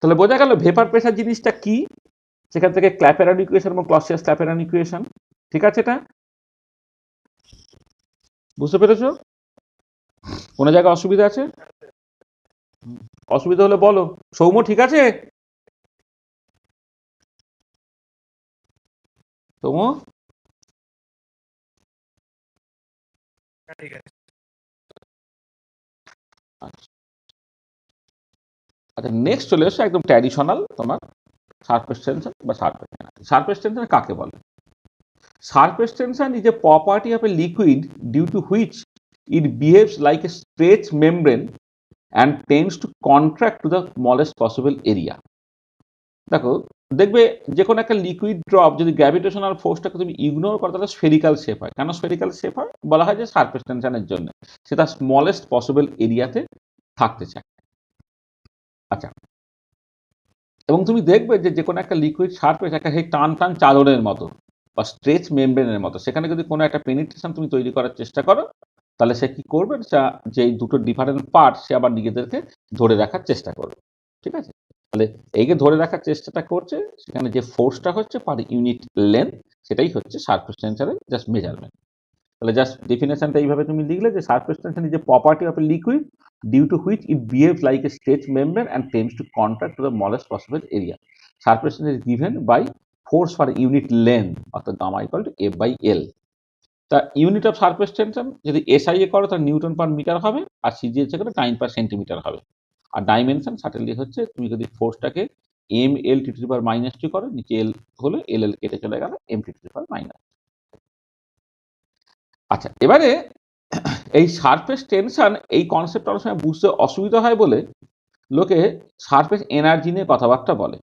তাহলে বোঝা গেল ভেপার প্রেসার জিনিসটা কি, সেখান থেকে ক্ল্যাপেরন ইকুয়েশন এবং ক্লসিয়াস ক্ল্যাপেরন ইকুয়েশন। ঠিক আছে, এটা বুঝতে পেরেছো? কোনো জায়গায় অসুবিধা আছে? অসুবিধা হলে বলো। সৌম্য ঠিক আছে? সৌম্য আচ্ছা, নেক্সট চলে এসো একদম ট্র্যাডিশনাল তোমার সারফেস টেনশন বা সারফেস এনার্জি। সারফেস টেনশন কাকে বলে? Surface tension is a property of a liquid due to which it behaves like a stretch membrane and tends to contract to the smallest possible area. দেখো, দেখবে যে কোনো একটা liquid drop যদি gravitational ফোর্সটাকে তুমি ignore করো তাহলে স্ফেরিক্যাল শেপ হয়। কেন স্ফেরিক্যাল শেপ হয়? বলা হয় যে সারফেস টেনশনের জন্য, সেটা স্মলেস্ট পসিবল এরিয়াতে থাকতে চায়। আচ্ছা, এবং তুমি দেখবে যে কোনো একটা লিকুইড সারফেস একটা সেই টান টান চাদরের মতো, বা স্ট্রেচ মেমব্রেনের মতো, সেখানে যদি কোনো একটা পেনিট্রেশন তুমি তৈরি করার চেষ্টা করো, তাহলে সে কি করবে, যে এই দুটো ডিফারেন্ট পার্ট সে আবার নিজেদেরকে ধরে রাখার চেষ্টা করবে। ঠিক আছে? তাহলে এই যে ধরে রাখার চেষ্টাটা করছে, সেখানে যে ফোর্সটা হচ্ছে পার ইউনিট লেন্থ, সেটাই হচ্ছে সারফেস টেনশনের জাস্ট মেজারমেন্ট। তাহলে জাস্ট ডেফিনেশনটা এইভাবে তুমি লিখলে যে surface tension is a property of a liquid due to which it behaves like a stretch membrane and tends to contract to the smallest possible area. Surface tension is given by force per unit length, অর্থাৎ gamma equal to F by L. তা unit of surface tension যদি SI এ করো তাহলে Newton per metre হবে, আর সিজিএইচ করে time পার centimetre হবে। আর dimension certainly হচ্ছে, তুমি যদি ফোর্সটাকে M L T to the power minus two করো, নিচে এল হলে এল এল কেটে চলে গেল, M T to the power minus. আচ্ছা, এবারে এই সারফেস টেনশন এই কনসেপ্ট অনেক সময় বুঝতে অসুবিধা হয় বলে লোকে সারফেস এনার্জি নিয়ে কথাবার্তা বলে।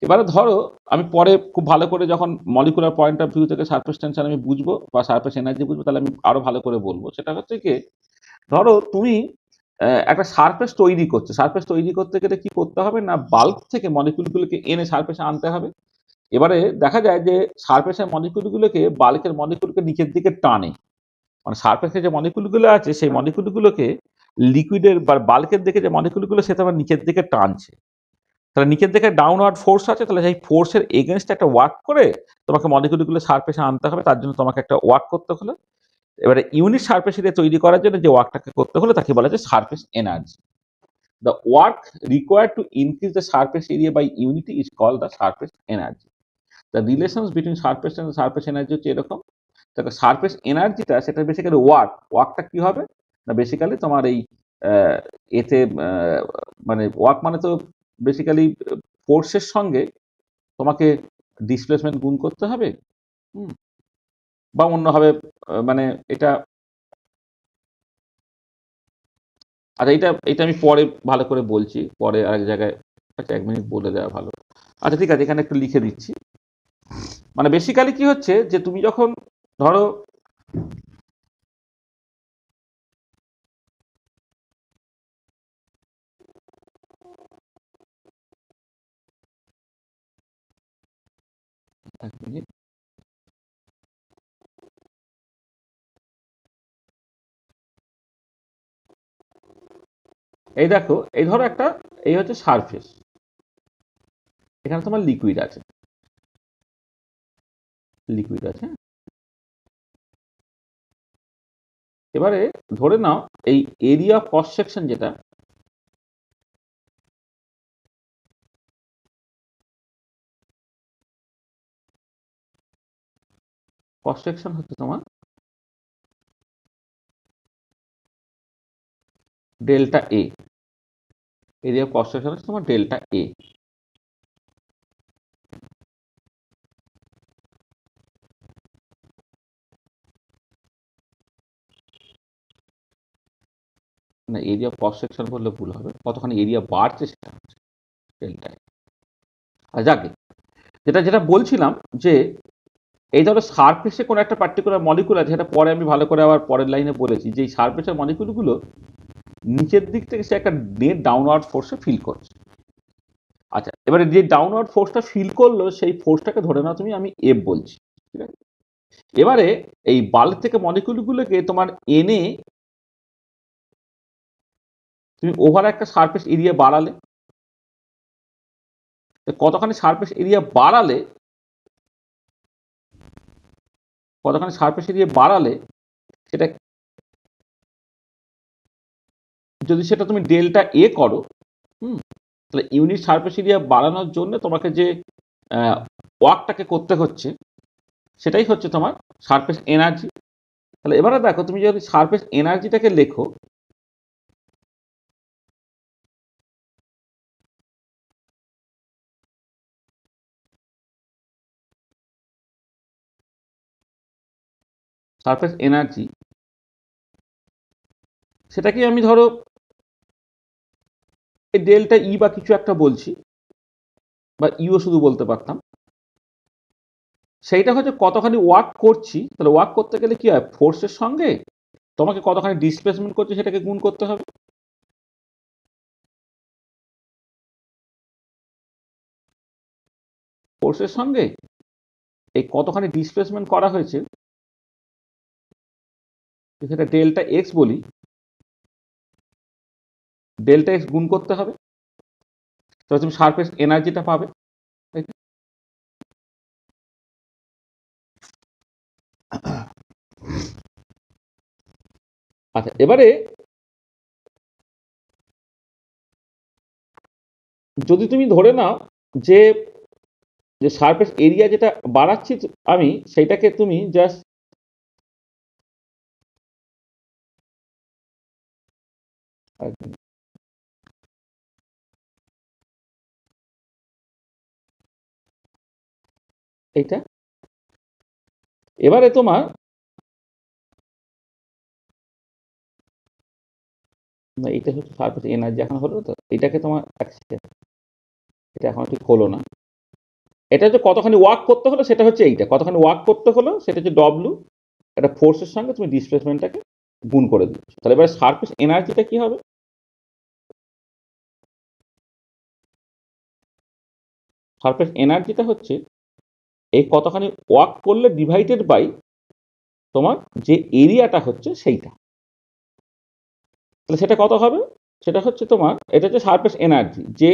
এবারে ধরো আমি পরে খুব ভালো করে যখন মলিকুলার পয়েন্ট অফ ভিউ থেকে সারফেস টেনশন আমি বুঝবো বা সারফেস এনার্জি বুঝবো, তাহলে আমি আরো ভালো করে বলবো। সেটা হচ্ছে কি, ধরো তুমি একটা সারফেস তৈরি করছো, সারফেস তৈরি করতে গেলে কি করতে হবে না, বাল্ক থেকে মলিকুলগুলোকে এনে সারফেসে আনতে হবে। এবারে দেখা যায় যে সারফেসের মলিকুলগুলোকে বাল্কের মলিকুলকে নিচের দিকে টানে, মানে সারফেসে যে মলিকুলগুলো আছে সেই মলিকুলগুলোকে লিকুইডের বা বাল্কের দিকে যে মলিকুলগুলো সেটা আবার নিচের দিকে টানছে। তাহলে নিচের দিকে ডাউনওয়ার্ড ফোর্স আছে, তাহলে সেই ফোর্সের এগেনস্ট একটা ওয়ার্ক করে তোমাকে মলিকুলগুলো সারফেসে আনতে হবে। তার জন্য তোমাকে একটা ওয়ার্ক করতে হলো। এবারে ইউনিট সারফেস এরিয়া তৈরি করার জন্য যে ওয়ার্কটাকে করতে হলো তাকে বলা যায় surface energy. The work required to increase the surface area by unity is called the surface energy. The relations between surface and surface energy হচ্ছে এরকম। দেখো সারফেস এনার্জিটা সেটা বেসিক্যালি ওয়ার্কটা কি হবে না, বেসিক্যালি তোমার এই এতে মানে ওয়ার্ক মানে তো বেসিক্যালি ফোর্সের সঙ্গে তোমাকে ডিসপ্লেসমেন্ট গুণ করতে হবে, বা অন্যভাবে মানে এটা, আচ্ছা এটা এটা আমি পরে ভালো করে বলছি, পরে আরেক জায়গায়। আচ্ছা 1 মিনিট বলে দেওয়া ভালো। আচ্ছা ঠিক আছে, এখানে একটু লিখে দিচ্ছি। মানে বেসিক্যালি কি হচ্ছে যে তুমি যখন ধরো এই দেখো, এই ধরো একটা, এই হচ্ছে সারফেস, এখানে তোমার লিকুইড আছে, লিকুইড আছে। এবারে ধরে নাও এই এরিয়া ক্রস সেকশন যেটা, ক্রস সেকশন হচ্ছে তোমার ডেল্টা এ, এরিয়া ক্রস সেকশন হচ্ছে তোমার ডেল্টা এ। না, এরিয়া ক্রস সেকশন বললে ভুল হবে, কতখানি এরিয়া বাড়ছে সেটা হচ্ছে ডেল্টা এ। আর যাকে যেটা যেটা বলছিলাম যে এই ধরো সারফেসে কোনো একটা পার্টিকুলার মলিকুল আছে, সেটা পরে আমি ভালো করে আবার পরের লাইনে বলেছি যে এই সারফেসের মলিকুলগুলো নিচের দিক থেকে সে একটা নেট ডাউনওয়ার্ড ফোর্সে ফিল করছে। আচ্ছা, এবারে যে ডাউনওয়ার্ড ফোর্সটা ফিল করলো সেই ফোর্সটাকে ধরে নাও তুমি, আমি এফ বলছি, ঠিক আছে? এবারে এই বাল্ক থেকে মলিকুলগুলোকে তোমার এনে তুমি ওভার একটা সারফেস এরিয়া বাড়ালে, কতখানি সারফেস এরিয়া বাড়ালে, কতখানি সারফেস এরিয়া বাড়ালে সেটা, যদি সেটা তুমি ডেল্টা এ করো, তাহলে ইউনিট সারফেস এরিয়া বাড়ানোর জন্য তোমাকে যে ওয়ার্কটাকে করতে হচ্ছে সেটাই হচ্ছে তোমার সারফেস এনার্জি। তাহলে এবারে দেখো তুমি যদি সারফেস এনার্জিটাকে লেখো, সারফেস এনার্জি সেটাকে আমি ধরো এই ডেল্টা ই বা কিছু একটা বলছি, বা ইও শুধু বলতে পারতাম। সেইটা হচ্ছে কতখানি ওয়ার্ক করছি, তাহলে ওয়ার্ক করতে গেলে কি হয়, ফোর্সের সঙ্গে তোমাকে কতখানি ডিসপ্লেসমেন্ট করছে সেটাকে গুণ করতে হবে। ফোর্সের সঙ্গে এই কতখানি ডিসপ্লেসমেন্ট করা হয়েছে সেটা ডেল্টা এক্স বলি, ডেল্টা এক্স গুণ করতে হবে, তাহলে তুমি সারফেস এনার্জিটা পাবে। আচ্ছা, এবারে যদি তুমি ধরে নাও যে যে সারফেস এরিয়া যেটা বাড়াচ্ছি আমি, সেটাকে তুমি জাস্ট এইটা, এবারে তোমার এইটা হচ্ছে সারফেস এনার্জি এখন হলো, তো এটাকে তোমার এটা এখন ঠিক হলো না। এটা হচ্ছে কতখানি ওয়ার্ক করতে হলো সেটা হচ্ছে এইটা, কতখানি ওয়ার্ক করতে হলো সেটা হচ্ছে ডব্লিউ, একটা ফোর্সের সঙ্গে তুমি ডিসপ্লেসমেন্টটাকে গুণ করে দিচ্ছ। তাহলে এবারে সারফেস এনার্জিটা কি হবে? সারফেস এনার্জিটা হচ্ছে এই কতখানি ওয়ার্ক করলে ডিভাইডেড বাই তোমার যে এরিয়াটা হচ্ছে সেইটা। তাহলে সেটা কত হবে? সেটা হচ্ছে তোমার, এটা হচ্ছে সারফেস এনার্জি, যে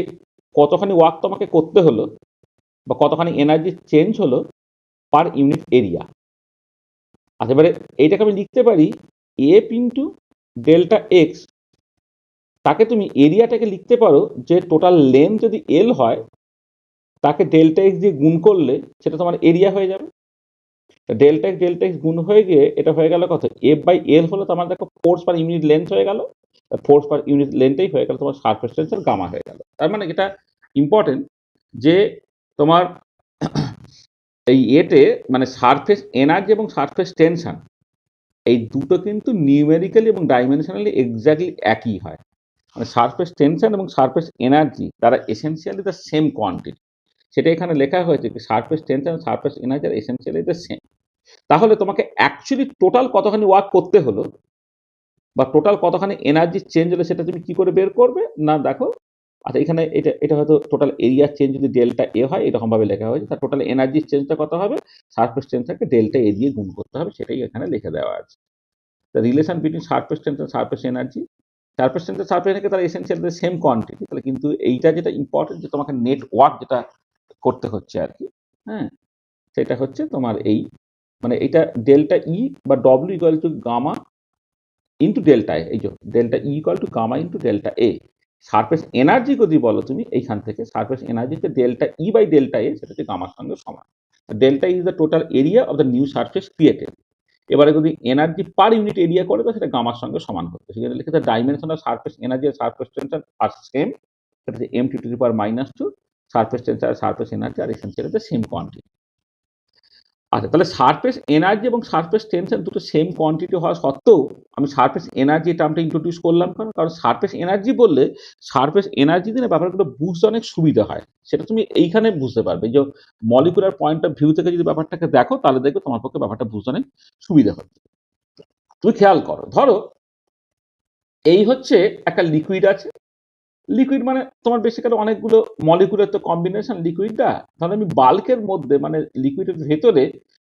কতখানি ওয়ার্ক তোমাকে করতে হলো বা কতখানি এনার্জি চেঞ্জ হলো পার ইউনিট এরিয়া। আচ্ছা, এবারে এইটাকে আমি লিখতে পারি এফ ইন্টু ডেল্টা এক্স, তাকে তুমি এরিয়াটাকে লিখতে পারো যে টোটাল লেন্থ যদি এল হয় তাকে ডেল্টা এক্স দিয়ে গুণ করলে সেটা তোমার এরিয়া হয়ে যাবে। ডেল্টা এক্স গুণ হয়ে গিয়ে এটা হয়ে গেল কত, এফ বাই এল হলো তোমার দেখো ফোর্স পার ইউনিট লেন্থ হয়ে গেল, ফোর্স পার ইউনিট লেন্থেই হয়ে গেল তোমার সারফেস টেনশন গামা হয়ে গেল। তার মানে এটা ইম্পর্টেন্ট যে তোমার এই এতে মানে সারফেস এনার্জি এবং সারফেস টেনশন এই দুটো কিন্তু নিউমেরিক্যালি এবং ডাইমেনশনালি এক্স্যাক্টলি একই হয়। মানে সারফেস টেনশন এবং সারফেস এনার্জি তারা এসেন্সিয়ালি দ্য সেম কোয়ান্টিটি। সেটা এখানে লেখা হয়েছে যে সারফেস টেনশন এবং surface energy are essentially the same. তাহলে তোমাকে অ্যাকচুয়ালি টোটাল কতখানি ওয়ার্ক করতে হলো বা টোটাল কতখানি এনার্জি চেঞ্জ হলো সেটা তুমি কি করে বের করবে না, দেখো। আচ্ছা, এখানে এটা এটা হয়তো টোটাল এরিয়া চেঞ্জ যদি ডেল্টা এ হয় এরকম ভাবে লেখা হয়েছে, তার টোটাল এনার্জি চেঞ্জটা কত হবে, সারফেস টেনশনকে ডেল্টা এ দিয়ে গুণ করতে হবে, সেটাই এখানে লিখে দেওয়া আছে। The relation between surface tension surface energy, surface tension surface energy তারা এসেন্সিয়াল সেম কোয়ান্টিটি। তাহলে কিন্তু এইটা যেটা ইম্পর্টেন্ট যে তোমাকে নেট ওয়ার্ক যেটা করতে হচ্ছে আর কি, হ্যাঁ, সেটা হচ্ছে তোমার এই মানে এটা ডেল্টা ই বা W equal to gamma into delta A, এই যে delta E equal to gamma into delta A. Surface energy যদি বলো তুমি এইখান থেকে সারফেস এনার্জি হচ্ছে delta E by delta A, সেটা হচ্ছে গামার সঙ্গে সমান। Delta is the total area of the new surface created. এবারে যদি এনার্জি পার ইউনিট এরিয়া করে তো সেটা গামার সঙ্গে সমান করতে, সেখানে লিখেছে ডাইমেনশন অফ সারফেস এনার্জি আর সারফেস টেনশন আর সেম, সেটা হচ্ছে M to the power minus two, surface tension আর surface energy are essentially the same quantity. আচ্ছা, তাহলে সারফেস এনার্জি এবং সারফেস টেনশন দুটো সেম কোয়ান্টিটি হওয়া সত্ত্বেও আমি সারফেস এনার্জি টার্মটা ইন্ট্রোডিউস করলাম কেন? কারণ সারফেস এনার্জি বললে সারফেস এনার্জি দিনে ব্যাপারগুলো বুঝতে অনেক সুবিধা হয়, সেটা তুমি এইখানে বুঝতে পারবে। যে মলিকুলার পয়েন্ট অফ ভিউ থেকে যদি ব্যাপারটাকে দেখো তাহলে দেখবে তোমার পক্ষে ব্যাপারটা বুঝতে অনেক সুবিধা হচ্ছে। তুমি খেয়াল করো, ধরো এই হচ্ছে একটা লিকুইড আছে, লিকুইড মানে তোমার বেসিক্যালি অনেকগুলো মলিকুলের তো কম্বিনেশন লিকুইডটা। তাহলে আমি বাল্কের মধ্যে মানে লিকুইডের ভেতরে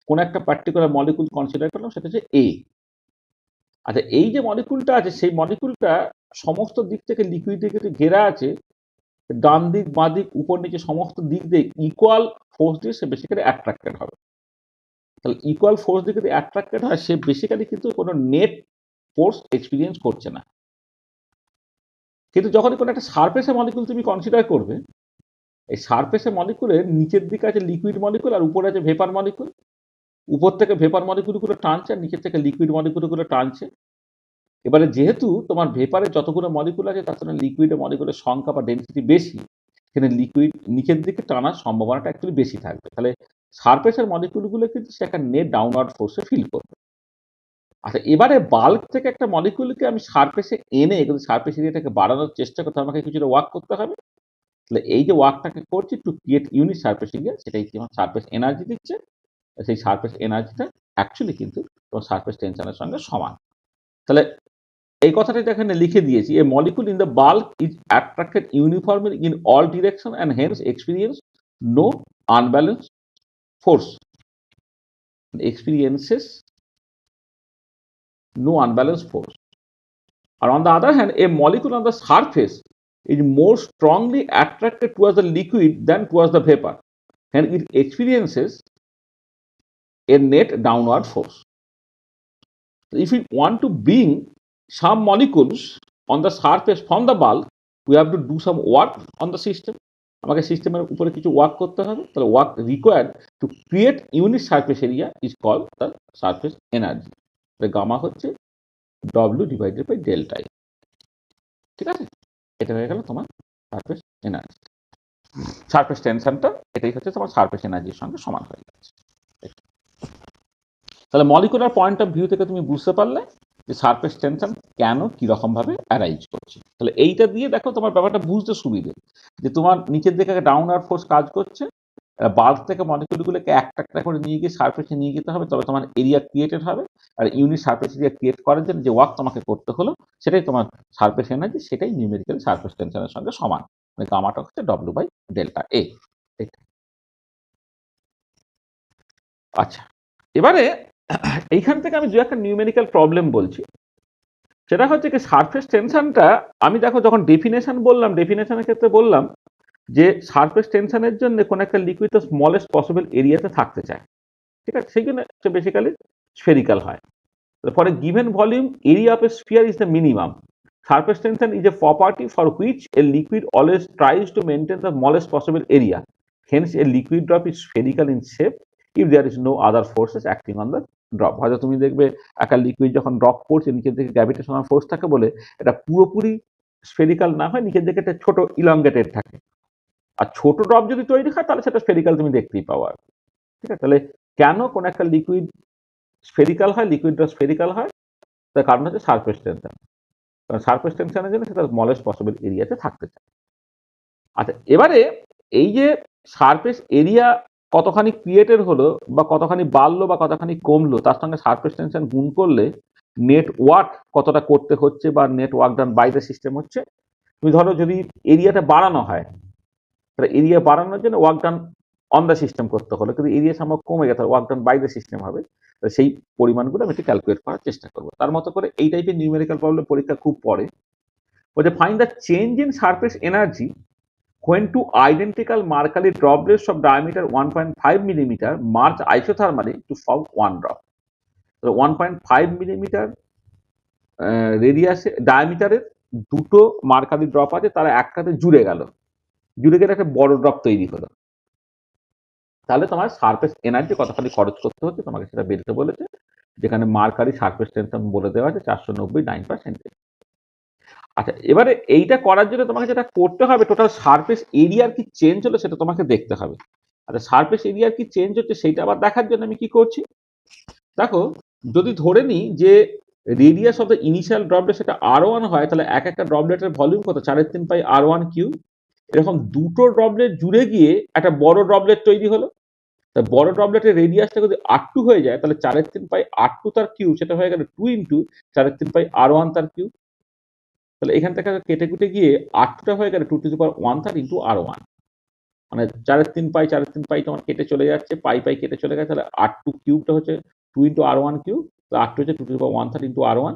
কোন একটা পার্টিকুলার মলিকুল কনসিডার করলাম, সেটা হচ্ছে এ। আচ্ছা, এই যে মলিকুলটা আছে সেই মলিকুলটা সমস্ত দিক থেকে লিকুইড দিকে ঘেরা আছে, ডান দিক বাঁ দিক উপর নিচে সমস্ত দিক দিয়ে ইকুয়াল ফোর্স দিয়ে সে বেসিক্যালি অ্যাট্রাক্টেড হবে। তাহলে ইকুয়াল ফোর্স দিয়ে যদি অ্যাট্রাক্টেড হয় সে বেসিক্যালি কিন্তু কোনো নেট ফোর্স এক্সপিরিয়েন্স করছে না। কিন্তু যখন কোনো একটা সারফেসে মলিকুল তুমি কনসিডার করবে, এই সারফেসে মলিকুলের নিচের দিকে আছে লিকুইড মলিকুল আর উপরে আছে ভেপার মলিকুল। উপর থেকে ভেপার মলিকুলগুলো টানছে আর নিচের থেকে লিকুইড মলিকুলগুলো টানছে। এবারে যেহেতু তোমার ভেপারে যতগুলো মলিকুল আছে তার জন্য লিকুইডের মলিকুলের সংখ্যা বা ডেন্সিটি বেশি, এখানে লিকুইড নিচের দিকে টানার সম্ভাবনাটা অ্যাকচুয়ালি বেশি থাকবে। তাহলে সারফেসের মলিকুলগুলো কিন্তু সে একটা নেট ডাউনওয়ার্ড ফোর্সে ফিল করবে। আচ্ছা, এবারে বাল্ক থেকে একটা মলিকুলকে আমি সারফেসে এনে কিন্তু সারফেস এরিয়াটাকে বাড়ানোর চেষ্টা করতে আমাকে কিছুটা ওয়ার্ক করতে হবে। তাহলে এই যে ওয়ার্কটাকে করছি two create unit surface area, সেটাই তোমার সারফেস এনার্জি দিচ্ছে। সেই সারফেস এনার্জিটা অ্যাকচুয়ালি কিন্তু তোমার সারফেস টেনশনের সঙ্গে সমান। তাহলে এই কথাটা এখানে লিখে দিয়েছি, a molecule in the bulk is attracted uniformly in all direction and hence experience no unbalance force. experiences no unbalanced force. And on the other hand, a molecule on the surface is more strongly attracted towards the liquid than towards the vapor, and it experiences a net downward force. So if we want to bring some molecules on the surface from the bulk, we have to do some work on the system. আমাকে সিস্টেমের উপরে কিছু work করতে হবে, তাহলে work required to create unit surface area is call the surface energy. Gamma হচ্ছে W divided by delta. ঠিক আছে, এটা হয়ে গেল তোমার সারফেস এনার্জি। সারফেস টেনশনটা এটাই হচ্ছে তোমার সারফেস এনার্জির সঙ্গে সমান হয়ে যাচ্ছে। তাহলে মলিকুলার পয়েন্ট অফ ভিউ থেকে তুমি বুঝতে পারলে যে সারফেস টেনশন কেন কিরকম ভাবে অ্যারাইজ করছে। তাহলে এইটা দিয়ে দেখো তোমার ব্যাপারটা বুঝতে সুবিধে, যে তোমার নিচের দিকে ডাউনওয়ার্ড ফোর্স কাজ করছে, বাল্ক থেকে মলিকুলগুলোকে একটা একটা করে নিয়ে গিয়ে সারফেসে নিয়ে যেতে হবে, তবে তোমার এরিয়া ক্রিয়েটেড হবে। আর ইউনিট সারফেস এরিয়া ক্রিয়েট করার জন্য যে ওয়ার্ক তোমাকে করতে হলো সেটাই তোমার সারফেস এনার্জি, সেটাই নিউমেরিক্যাল সারফেস টেনশনের সঙ্গে সমান। মানে গামাটা হচ্ছে ডব্লিউ বাই ডেল্টা এ। আচ্ছা, এবারে এইখান থেকে আমি দু একটা নিউমেরিক্যাল প্রবলেম বলছি। সেটা হচ্ছে কি সারফেস টেনশনটা আমি দেখো যখন ডেফিনেশন বললাম, ডেফিনেশনের ক্ষেত্রে বললাম যে সারফেস টেনশনের জন্য কোন একটা লিকুইড তো স্মলেস্ট পসিবল এরিয়াতে থাকতে চায়। ঠিক আছে, সেই জন্য বেসিক্যালি স্ফেরিক্যাল হয়। For a given volume area of A sphere is the minimum. Surface tension is a property for which a liquid always tries to maintain the smallest possible area. Hence, a liquid drop is spherical in shape if there is no other forces acting on the drop. হয়তো তুমি দেখবে একটা liquid যখন drop করছে নিচের দিকে gravitational force থাকে বলে এটা পুরোপুরি স্ফেরিক্যাল না হয়, নিচের দিকে একটা ছোট ইলংগেটেড থাকে। আর ছোট ড্রপ যদি তৈরি হয় তাহলে সেটা স্ফেরিক্যাল তুমি দেখতেই পাও। আর ঠিক আছে, তাহলে কেন কোন একটা লিকুইড স্ফেরিক্যাল হয়, লিকুইড ড্রপ স্ফেরিক্যাল হয়, তার কারণ হচ্ছে সারফেস টেনশন। কারণ সারফেস টেনশনের জন্য সেটা স্মলেস্ট পসিবল এরিয়াতে থাকতে চায়। আচ্ছা, এবারে এই যে সারফেস এরিয়া কতখানি ক্রিয়েটেড হলো বা কতখানি বাড়লো বা কতখানি কমলো, তার সঙ্গে সারফেস টেনশন গুণ করলে নেট ওয়ার্ক কতটা করতে হচ্ছে বা net work done by the system হচ্ছে। তুমি ধরো যদি এরিয়াটা বাড়ানো হয়, তাহলে এরিয়া বাড়ানোর জন্য work done on the system করতে হলো, কিন্তু এরিয়া সামগ্র কমে গেছে, work done by the system হবে। সেই পরিমাণগুলো আমি একটু ক্যালকুলেট করার চেষ্টা করবো। তার মতো করে এই টাইপের নিউমেরিক্যাল প্রবলেম পরীক্ষা খুব পড়ে। বলছে find the change in surface energy when two identical Mercalli droplets of diameter 1.5 mm merge isothermally to form one drop. So 1.5 mm radius ডায়ামিটারের দুটো মার্কারি ড্রপ আছে, তারা একসাথে জুড়ে গেল একটা বড় ড্রপ তৈরি হলো। তাহলে তোমার সারফেস এনার্জি কতখানি খরচ করতে হচ্ছে তোমাকে সেটা বেরোতে বলেছে, যেখানে মার্কারি সারফেস টেনশন বলে দেওয়া আছে 490 আচ্ছা, এবারে এইটা করার জন্য তোমাকে যেটা করতে হবে, টোটাল সারফেস এরিয়ার কি চেঞ্জ হলো সেটা তোমাকে দেখতে হবে। আচ্ছা, সারফেস এরিয়ার কি চেঞ্জ হচ্ছে সেটা আবার দেখার জন্য আমি কি করছি, দেখো যদি ধরে নিই যে radius of the initial droplet সেটা R1 হয়, তাহলে এক একটা ড্রপলেটের ভলিউম কত, 4/3 পাই R1 কিউ। এরকম দুটো ড্রপলেট জুড়ে গিয়ে একটা বড় ড্রপলেট তৈরি হলো। তা বড় ড্রপলেটের রেডিয়াসটা যদি R2 হয়ে যায়, তাহলে 4/3 পাই R2 তার কিউ, সেটা হয়ে গেল 2 ইন্টু 4/3 পাই R1 তার কিউ। তাহলে এখান থেকে কেটে কুটে গিয়ে R2টা হয়ে গেল 2 two the power 1/3 into R1, মানে 4/3 পাই তোমার কেটে চলে যাচ্ছে, পাই কেটে চলে গেছে, তাহলে R2 কিউবটা হচ্ছে 2 ইন্টু R1 কিউব, তো R2 হচ্ছে 2 two the power 1/3 into R1।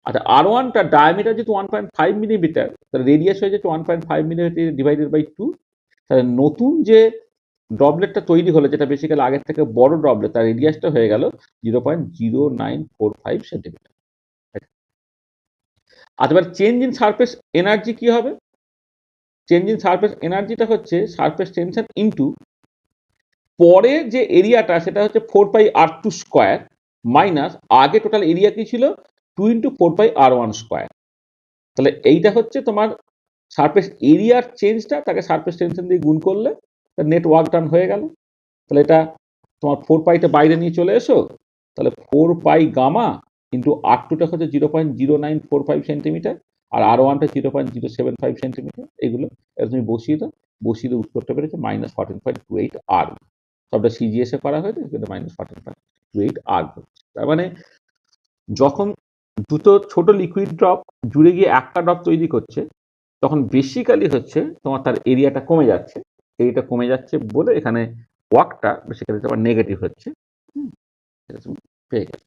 আচ্ছা, R1টা ডায়ামিটার যেহেতু 1.5 মিলিমিটার, তাহলে রেডিয়াস হয়ে যাচ্ছে 1.5 মিলিমিটার ডিভাইডেড বাই 2। তাহলে নতুন যে ড্রপলেটটা তৈরি হলো, যেটা বেসিক্যালি আগের থেকে বড় ড্রপলেট, তার রেডিয়াসটা হয়ে গেল 0.0945 সেন্টিমিটার। আচ্ছা, এবার চেঞ্জ ইন সারফেস এনার্জি কি হবে? চেঞ্জ ইন সারফেস এনার্জিটা হচ্ছে সারফেস টেনশন ইন্টু পরের যে এরিয়াটা সেটা হচ্ছে 4πr2 স্কোয়ার মাইনাস আগে টোটাল এরিয়া কি ছিল 2 ইন্টু 4πr1 স্কোয়ার। তাহলে এইটা হচ্ছে তোমার সারফেস এরিয়ার চেঞ্জটা, তাকে সারফেস টেনশন দিয়ে গুণ করলে নেট ওয়ার্ক ডান হয়ে গেল। তাহলে এটা তোমার 4πটা বাইরে নিয়ে চলে এসো, তাহলে 4π গামা ইন্টু R2টা হচ্ছে 0.0945 সেন্টিমিটার, আর R1টা 0.075 সেন্টিমিটার। এগুলো তুমি বসিয়ে দাও, বসিয়ে দিয়ে উত্তরটা বেরোচ্ছে -14.28 আর। সবটা সিজিএসে করা হয়েছে, কিন্তু -14.28 আর হচ্ছে। তার মানে যখন দুটো ছোট লিকুইড ড্রপ জুড়ে গিয়ে একটা ড্রপ তৈরি করছে, তখন বেসিক্যালি হচ্ছে তোমার তার এরিয়াটা কমে যাচ্ছে। এরিয়াটা কমে যাচ্ছে বলে এখানে ওয়ার্কটা বেসিক্যালি তোমার নেগেটিভ হচ্ছে। সেটা তুমি পেয়ে গেলে।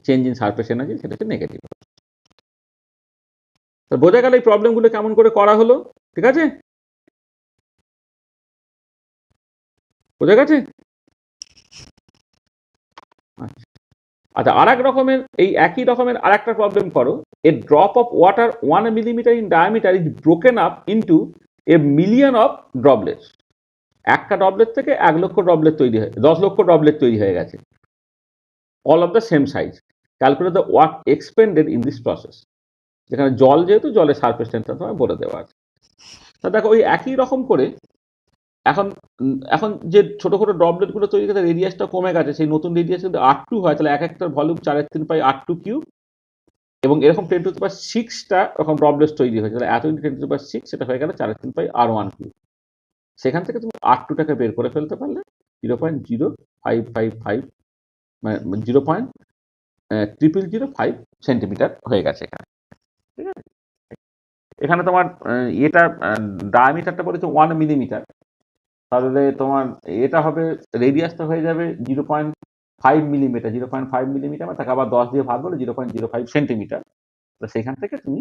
চেঞ্জ ইন সারফেস এনার্জি সেটা হচ্ছে নেগেটিভ। তো বোঝা গেল এই প্রবলেমগুলো কেমন করে করা হলো, ঠিক আছে? বোঝা গেছে? আচ্ছা, আর এক রকমের এই একই রকমের আর একটা প্রবলেম করো। এ drop of water 1 millimetre in diameter is broken up into a million of droplets. একটা ড্রপলেট থেকে 1 লক্ষ ড্রপলেট তৈরি হয়, 10 লক্ষ ড্রপলেট তৈরি হয়ে গেছে, all of the same size. Calculate the work expended in this process. যেখানে জল, যেহেতু জলের সারফেস টেনশন তোমায় বলে দেওয়া আছে। তা দেখো ওই একই রকম করে এখন এখন যে ছোট ছোট ড্রপলেট গুলো তৈরি করে রেডিয়াসটা কমে গেছে, সেই নতুন রেডিয়াস যদি R2 হয়, তাহলে এক একটার ভলিউম 4/3 পাই R2 কিউব, এবং এরকম 10⁶টা এরকম ড্রপলেটস তৈরি হয়েছে, তাহলে এত 10⁶ সেটা হয়ে গেল 4/3 পাই R1 কিউব। সেখান থেকে তুমি R2টাকে বের করে ফেলতে পারলে 0.0555, মানে 0.0005 সেন্টিমিটার হয়ে গেছে এখানে, ঠিক আছে? এখানে তোমার এটা ডায়ামিটারটা বলেছে 1 মিলিমিটার, তাহলে তোমার এটা হবে, রেডিয়াসটা হয়ে যাবে 0.5 মিলিমিটার। 0.5 মিলিমিটার তাকে আবার 10 দিয়ে ভাগ করলে 0.05 সেন্টিমিটার। তো সেখান থেকে তুমি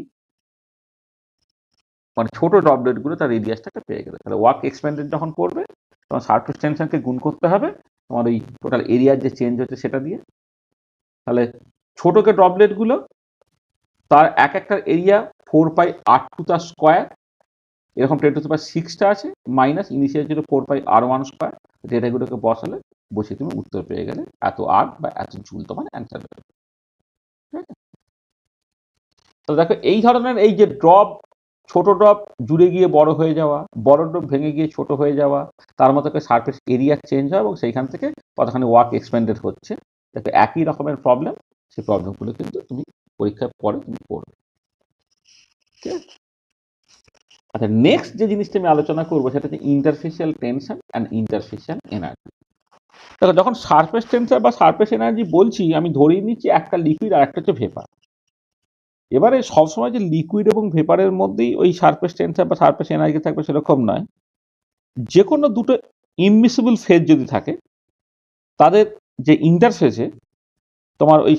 মানে ছোট ড্রপলেট গুলো তার রেডিয়াসটাকে পেয়ে গেলে, তাহলে ওয়ার্ক এক্সপেন্ডেড যখন করবে তোমার সারফেস টেনশনকে গুণ করতে হবে তোমার ওই টোটাল এরিয়ার যে চেঞ্জ হচ্ছে সেটা দিয়ে। তাহলে ছোটকে ড্রপলেট গুলো তার এক একটার এরিয়া 4 পাই R2 তার স্কোয়ার, এরকম 10⁶টা আছে, মাইনাস ইনিশিয়াল ছিল 4 পাই R1 স্কোয়ার। ডেটাগুলোকে বসালে বসে তুমি উত্তর পেয়ে গেলে এত আর বা এত জুল তোমার অ্যান্সার হবে। তো দেখো এই ধরনের এই যে ড্রপ, ছোট ড্রপ জুড়ে গিয়ে বড় হয়ে যাওয়া, বড় ড্রপ ভেঙে গিয়ে ছোট হয়ে যাওয়া, তার মতো করে সারফেস এরিয়া চেঞ্জ হয় এবং সেইখান থেকে কতখানি ওয়ার্ক এক্সপেন্ডেড হচ্ছে, দেখো একই রকমের প্রবলেম। সেই প্রবলেমগুলো কিন্তু তুমি পরীক্ষার পরে তুমি পড়বে, ঠিক আছে? আচ্ছা, নেক্সট যে জিনিসটা আমি আলোচনা করবো সেটা হচ্ছে interfacial tension and interfacial energy. দেখো যখন সারফেস টেনশন বা সারফেস এনার্জি বলছি, আমি ধরেই নিচ্ছি একটা লিকুইড আর একটা হচ্ছে ভেপার। এবারে সবসময় যে লিকুইড এবং ভেপারের মধ্যেই ওই সারফেস টেনশন বা সারফেস এনার্জি থাকবে সেরকম নয়। যে কোনো দুটো ইমমিসিবল ফেজ যদি থাকে, তাদের যে ইন্টারফেসে তোমার ওই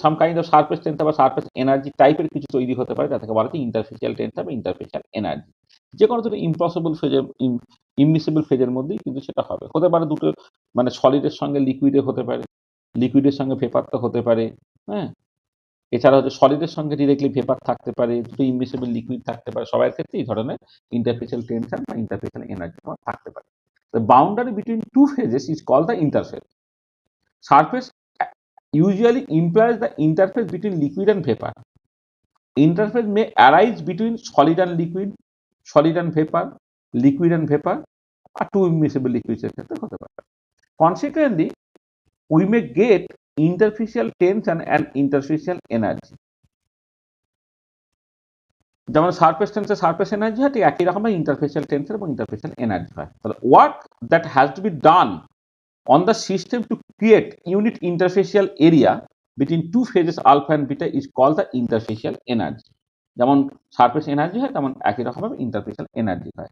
some kind of surface tension বা সারফেস এনার্জি টাইপের কিছু তৈরি হতে পারে, যাতে বলা হচ্ছে ইন্টারফেসিয়াল টেনশন বা ইন্টারফেসিয়াল এনার্জি। যে কোনো দুটো ইম্পসিবল ফেজের, ইমমিসিবল ফেজের মধ্যেই কিন্তু সেটা হবে। হতে পারে দুটো, মানে সলিডের সঙ্গে লিকুইডের হতে পারে, লিকুইডের সঙ্গে ভেপারটা হতে পারে, হ্যাঁ। এছাড়া হচ্ছে সলিডের সঙ্গে ডিরেক্টলি ভেপার থাকতে পারে, দুটো ইনভিজিবল লিকুইড থাকতে পারে। সবার ক্ষেত্রে এই ধরনের ইন্টারফেসিয়াল টেনশন বা ইন্টারফেসিয়াল এনার্জি থাকতে পারে। The boundary between two phases is called the interface. Surface usually implies the interface between liquid and vapor. Interface may arise between solid and liquid, solid and vapor, liquid and vapor, or two immiscible liquids এর ক্ষেত্রে হতে পারে। Consequently, we may get interfacial tension and interfacial energy. যেমন surface টেন্সে surface energy হয়, ঠিক একই রকম ইন্টারফেসিয়াল টেন্সর এবং ইন্টারফেসিয়াল এনার্জি হয়। তাহলে work that has to be done on the system to create unit interfacial area between two phases alpha and beta is call the interfacial energy. যেমন সারফেস এনার্জি হয়, তেমন একই রকমভাবে ইন্টারফেসিয়াল এনার্জি হয়।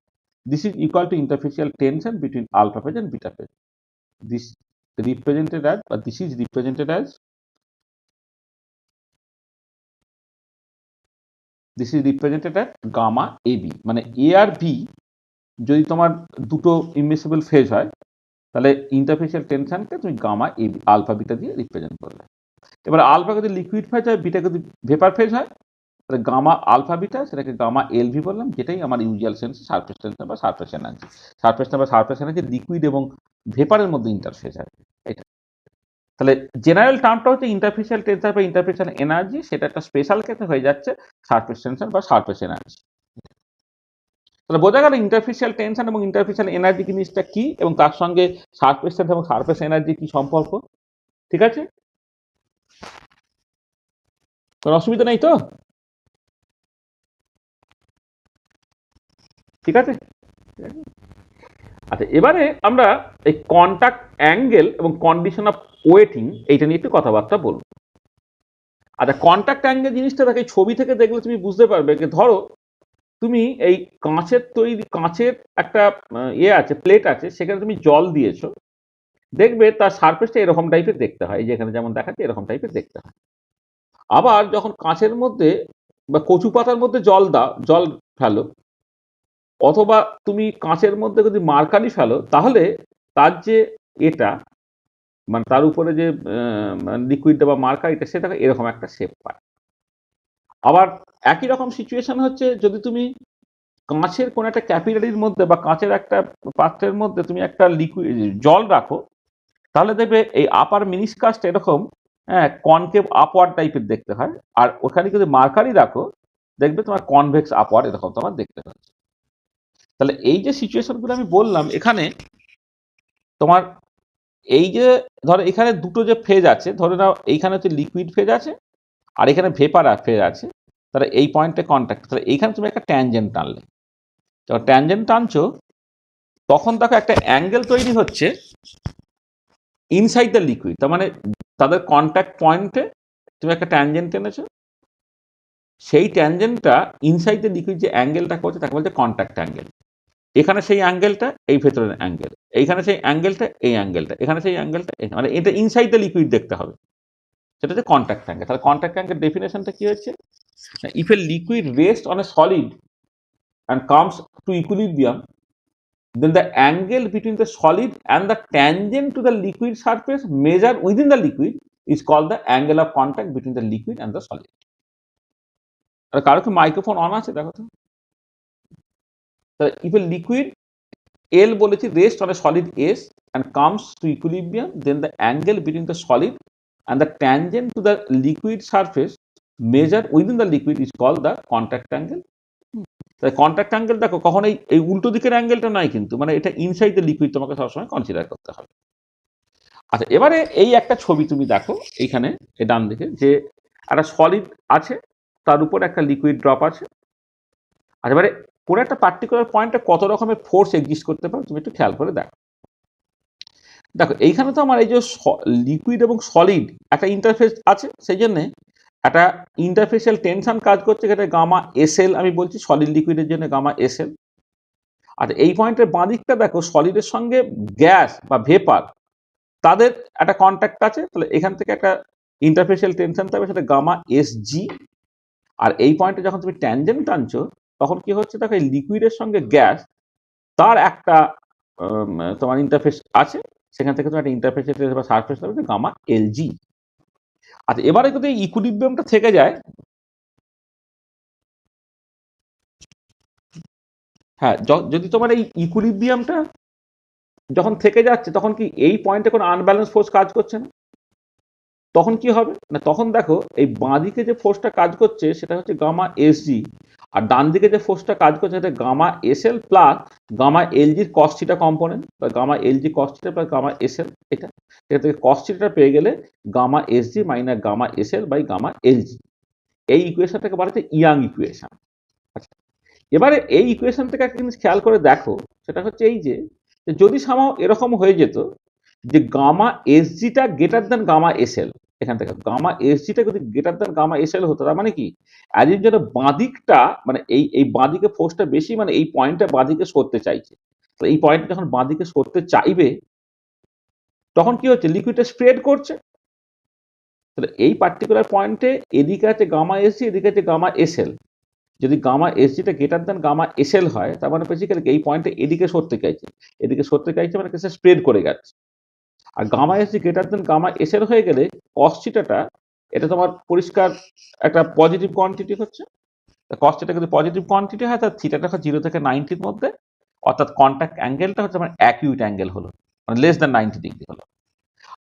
This is equal to interfacial tension between alpha phase and beta phase. This represented as, বা this is represented as, this is represented as gamma A B. মানে A R B যদি তোমার দুটো ইমিসিবল ফেজ হয়, তাহলে interfacial টেনশনকে তুমি gamma AB alpha beta দিয়ে represent করবে। এবার আলফা যদি লিকুইড ফেজ হয়, বিটা যদি ভেপার ফেজ হয়, তাহলে গামা আলফা বিটা সেটাকে গামা এলভি বললাম, যেটাই আমার ইউজুয়াল সেন্স সারফেস টেনশন বা সারফেস এনার্জি। সারফেস বা সারফেস এনার্জি লিকুইড এবং ভেপারের মধ্যে ইন্টারফেজ হয় এটা। তাহলে জেনারেল টার্মটা হচ্ছে ইন্টারফেসিয়াল টেনশন বা ইন্টারফেসিয়াল এনার্জি, সেটা একটা স্পেশাল ক্ষেত্রে হয়ে যাচ্ছে সারফেস টেনশন বা সারফেস এনার্জি। তাহলে বোঝা গেল ইন্টারফেসিয়াল টেনশন এবং ইন্টারফেসিয়াল এনার্জি জিনিসটা কি, এবং তার সঙ্গে সারফেস টেনশন এবং সারফেস এনার্জি কি সম্পর্ক, ঠিক আছে? কোনো অসুবিধা নেই তো, ঠিক আছে? আচ্ছা, এবারে আমরা এই কন্টাক্ট অ্যাঙ্গেল এবং কন্ডিশন অফ ওয়েটিং এইটা নিয়ে একটু কথাবার্তা বলবো। আচ্ছা, কন্টাক্ট অ্যাঙ্গেল জিনিসটা দেখে ছবি থেকে দেখলে তুমি বুঝতে পারবে যে ধরো তুমি এই কাঁচের তৈরি, কাঁচের একটা ইয়ে আছে, প্লেট আছে, সেখানে তুমি জল দিয়েছো। দেখবে তার সারফেসটা এরকম টাইপের দেখতে হয়, যেখানে যেমন দেখাচ্ছে এরকম টাইপের দেখতে হয়। আবার যখন কাঁচের মধ্যে বা কচু পাতার মধ্যে জল ফেলো, অথবা তুমি কাঁচের মধ্যে যদি মার্কারি ফেলো, তাহলে তার যে এটা মানে তার উপরে যে লিকুইডটা বা মার্কারিটা সেটা এরকম একটা শেপ পায়। আবার একই রকম সিচুয়েশন হচ্ছে যদি তুমি কাঁচের কোন একটা ক্যাপিলারির মধ্যে বা কাঁচের একটা পাত্রের মধ্যে তুমি একটা লিকুইড জল রাখো, তাহলে দেখবে এই আপার মিনিসকাসটা এরকম কনকেভ আপওয়ার্ড টাইপের দেখতে হয়। আর ওখানে যদি মার্কারি রাখো, দেখবে তোমার কনভেক্স আপওয়ার্ড এরকম তোমার দেখতে পাচ্ছে। তাহলে এই যে সিচুয়েশনগুলো আমি বললাম, এখানে তোমার এই যে ধরো এখানে দুটো যে ফেজ আছে, ধরে নাও এইখানে তো লিকুইড ফেজ আছে আর এখানে ভেপার ফেজ আছে, তাহলে এই পয়েন্টে কন্ট্যাক্ট, তাহলে এইখানে তুমি একটা ট্যানজেন্ট টানলে, যখন ট্যানজেন্ট টানছো তখন দেখো একটা অ্যাঙ্গেল তৈরি হচ্ছে ইনসাইড দ্য লিকুইড। তার মানে তাদের কন্ট্যাক্ট পয়েন্টে তুমি একটা ট্যানজেন্ট টেনেছো, সেই ট্যানজেন্টটা ইনসাইড দ্য লিকুইড যে অ্যাঙ্গেলটা করছে তাকে বলছে কন্ট্যাক্ট অ্যাঙ্গেল। এখানে সেই অ্যাঙ্গেলটা, এই ভেতরের অ্যাঙ্গেল, এইখানে সেই অ্যাঙ্গেলটা, এই অ্যাঙ্গেলটা, এখানে সেই অ্যাঙ্গেলটা, মানে এটা ইনসাইড দ্য লিকুইড দেখতে হবে, সেটা হচ্ছে কন্ট্যাক্ট অ্যাঙ্গেল। তাহলে কন্ট্যাক্ট অ্যাঙ্গেল ডেফিনেশনটা কি হচ্ছে, if a liquid rest on a solid and comes to equilibrium, then the angle between the solid and the tangent to the liquid surface measured within the liquid is called the angle of contact between the liquid and the solid. আর কারো কি microphone on আছে দেখো তো? if a liquid L বলেছি rest on a solid S and comes to equilibrium, then the angle between the solid and the tangent to the liquid surface measured within the liquid is called the contact angle. তাই contact angle দেখো কখনোই এই উল্টো দিকের অ্যাঙ্গেলটা নয়, কিন্তু মানে এটা ইনসাইড দ্য লিকুইড তোমাকে সবসময় কনসিডার করতে হবে। আচ্ছা, এবারে এই একটা ছবি তুমি দেখো এইখানে এই ডান দিকে, যে একটা সলিড আছে, তার উপর একটা লিকুইড ড্রপ আছে। আর এবারে কোনো একটা পার্টিকুলার পয়েন্টে কত রকমের ফোর্স এক্সিস্ট করতে পারে তুমি একটু খেয়াল করে দেখো। দেখো এইখানে তো আমার এই যে লিকুইড এবং সলিড একটা ইন্টারফেস আছে, সেই জন্যে একটা ইন্টারফেসিয়াল টেনশন কাজ করছে, যেটা গামা এসএল আমি বলছি, সলিড লিকুইডের জন্য গামা এসএল। আর এই পয়েন্টের বাঁ দিকটা দেখো সলিডের সঙ্গে গ্যাস বা ভেপার তাদের একটা কন্ট্যাক্ট আছে, তাহলে এখান থেকে একটা ইন্টারফেসিয়াল টেনশন থাকবে, সেটা গামা এসজি। আর এই পয়েন্টে যখন তুমি ট্যানজেন্ট টানছো তখন কি হচ্ছে দেখো, এই লিকুইডের সঙ্গে গ্যাস তার একটা তোমার ইন্টারফেস আছে, সেখান থেকে তোমার একটা ইন্টারফেসিয়াল বা সারফেস থাকবে গামা এলজি। আচ্ছা, এবারে যদি ইকুইলিব্রিয়ামটা থেকে যায়, হ্যাঁ, যদি তোমার এই ইকুইলিব্রিয়ামটা যখন থেকে যাচ্ছে, তখন কি এই পয়েন্টে কোনো আনব্যালেন্স ফোর্স কাজ করছে না? তখন কি হবে না, তখন দেখো এই বাঁ দিকে যে ফোর্সটা কাজ করছে সেটা হচ্ছে গামা এসজি, আর ডান দিকে যে ফোর্সটা কাজ করছে সেটা গামা এসএল প্লাস গামা এলজির কস থিটা কম্পোনেন্ট, বা gamma LG cos theta plus gamma SL. এটা থেকে কস থিটা পেয়ে গেলে gamma SG minus gamma SL by gamma LG. এই ইকুয়েশনটাকে বলা হচ্ছে ইয়াং ইকুয়েশন। আচ্ছা, এবারে এই ইকুয়েশন থেকে একটা জিনিস খেয়াল করে দেখো, সেটা হচ্ছে এই যে যদি সামাও এরকম হয়ে যেত যে গামা এসজিটা গ্রেটার দেন গামা এসএল, এখান থেকে গামা এসজিটা যদি গ্রেটার দেন গামা এসএল হতো, তার মানে কি অ্যাজ যেন বাঁদিকটা মানে এই বাঁদিকে ফোর্সটা বেশি, মানে এই পয়েন্টটা বাঁদিকে সরতে চাইছে। তো এই পয়েন্টটা যখন বাঁদিকে সরতে চাইবে তখন কি হচ্ছে, লিকুইডটা স্প্রেড করছে। তাহলে এই পার্টিকুলার পয়েন্টে এদিকে আছে গামা এসজি, এদিকে আছে গামা এসএল। যদি গামা এসজিটা গ্রেটার দেন গামা এসএল হয়, তার মানে বেসিক্যালি এই পয়েন্টে এদিকে সরতে চাইছে, এদিকে সরতে চাইছে মানে সে স্প্রেড করে গেছে। আর gamma SG greater than gamma SL হয়ে গেলে কস থিটাটা এটা তোমার পরিষ্কার একটা পজিটিভ কোয়ান্টিটি হচ্ছে। কস থিটা যদি পজিটিভ কোয়ান্টিটি হয়, তাহলে থিটাটা 0 থেকে 90-র মধ্যে, অর্থাৎ কন্ট্যাক্ট অ্যাঙ্গেলটা হচ্ছে মানে অ্যাকিউট অ্যাঙ্গেল হলো, মানে লেস দ্যান 90 ডিগ্রি হলো।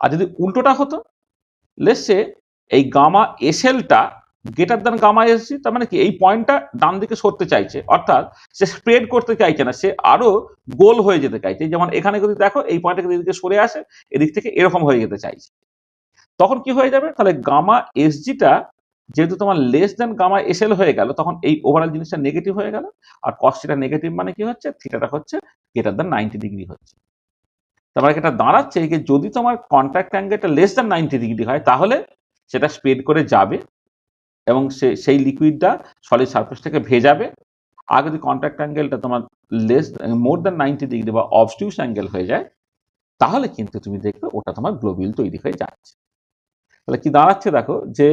আর যদি উল্টোটা হতো, লেসে এই গামা এসএলটা গ্রেটার দেন গামা এসজি, তার মানে কি এই পয়েন্টটা ডান দিকে সরতে চাইছে, অর্থাৎ সে স্প্রেড করতে চাইছে না, সে আরো গোল হয়ে যেতে চাইছে। যেমন এখানে যদি দেখো এই পয়েন্টটা এদিকে সরে আসে, এদিক থেকে এরকম হয়ে যেতে চাইছে, তখন কি হয়ে যাবে, তাহলে গামা এসজিটা যেহেতু তোমার লেস দেন গামা এসএল হয়ে গেল, তখন এই ওভারঅল জিনিসটা নেগেটিভ হয়ে গেল। আর কস থিটা নেগেটিভ মানে কি হচ্ছে, থিটাটা হচ্ছে গ্রেটার দেন 90 ডিগ্রি হচ্ছে। তার মানে এটা দাঁড়াচ্ছে যে যদি তোমার কন্ট্যাক্ট অ্যাঙ্গেলটা লেস দেন 90 ডিগ্রি হয়, তাহলে সেটা স্প্রেড করে যাবে এবং সেই লিকুইডটা সলিড সারফেস থেকে ভেজাবে। আর যদি কন্ট্যাক্ট অ্যাঙ্গেলটা তোমার মোর দেন 90 ডিগ্রি বা অবস্টিউস অ্যাঙ্গেল হয়ে যায়, তাহলে কিন্তু তুমি দেখবে ওটা তোমার গ্লোবিউল তৈরি হয়ে যাচ্ছে। তাহলে কি দাঁড়াচ্ছে দেখো যে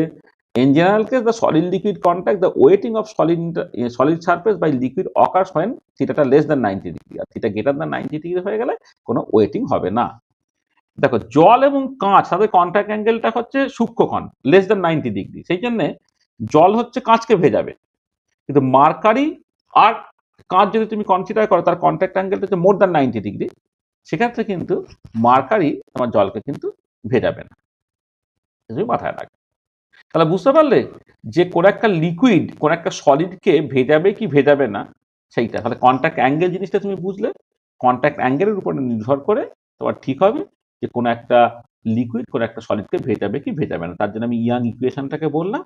in general case the solid liquid contact the weighting of solid surface by liquid occurs when theta less than 90 degree R theta greater than 90 degree হয়ে গেলে কোনো ওয়েটিং হবে না। দেখো জল এবং কাঁচ তাদের কন্ট্যাক্ট অ্যাঙ্গেলটা হচ্ছে সূক্ষ্মকণ লেস দেন 90 ডিগ্রি, সেই জন্য জল হচ্ছে কাঁচকে ভেজাবে, কিন্তু মার্কারি আর কাঁচ যদি তুমি কনসিডার করো তার কন্ট্যাক্ট অ্যাঙ্গেলটা হচ্ছে মোর দ্যান 90 ডিগ্রি, সেক্ষেত্রে কিন্তু মার্কারি তোমার জলকে কিন্তু ভেজাবে না, তুমি মাথায় রাখবে। তাহলে বুঝতে পারলে যে কোন একটা লিকুইড কোন একটা সলিডকে ভেজাবে কি ভেজাবে না সেইটা, তাহলে কন্ট্যাক্ট অ্যাঙ্গেল জিনিসটা তুমি বুঝলে, কন্ট্যাক্ট অ্যাঙ্গেলের উপর নির্ভর করে তোমার ঠিক হবে যে কোন একটা লিকুইড কোন একটা সলিডকে ভেজাবে কি ভেজাবে না। তার জন্য আমি ইয়াং ইকুয়েশনটাকে বললাম,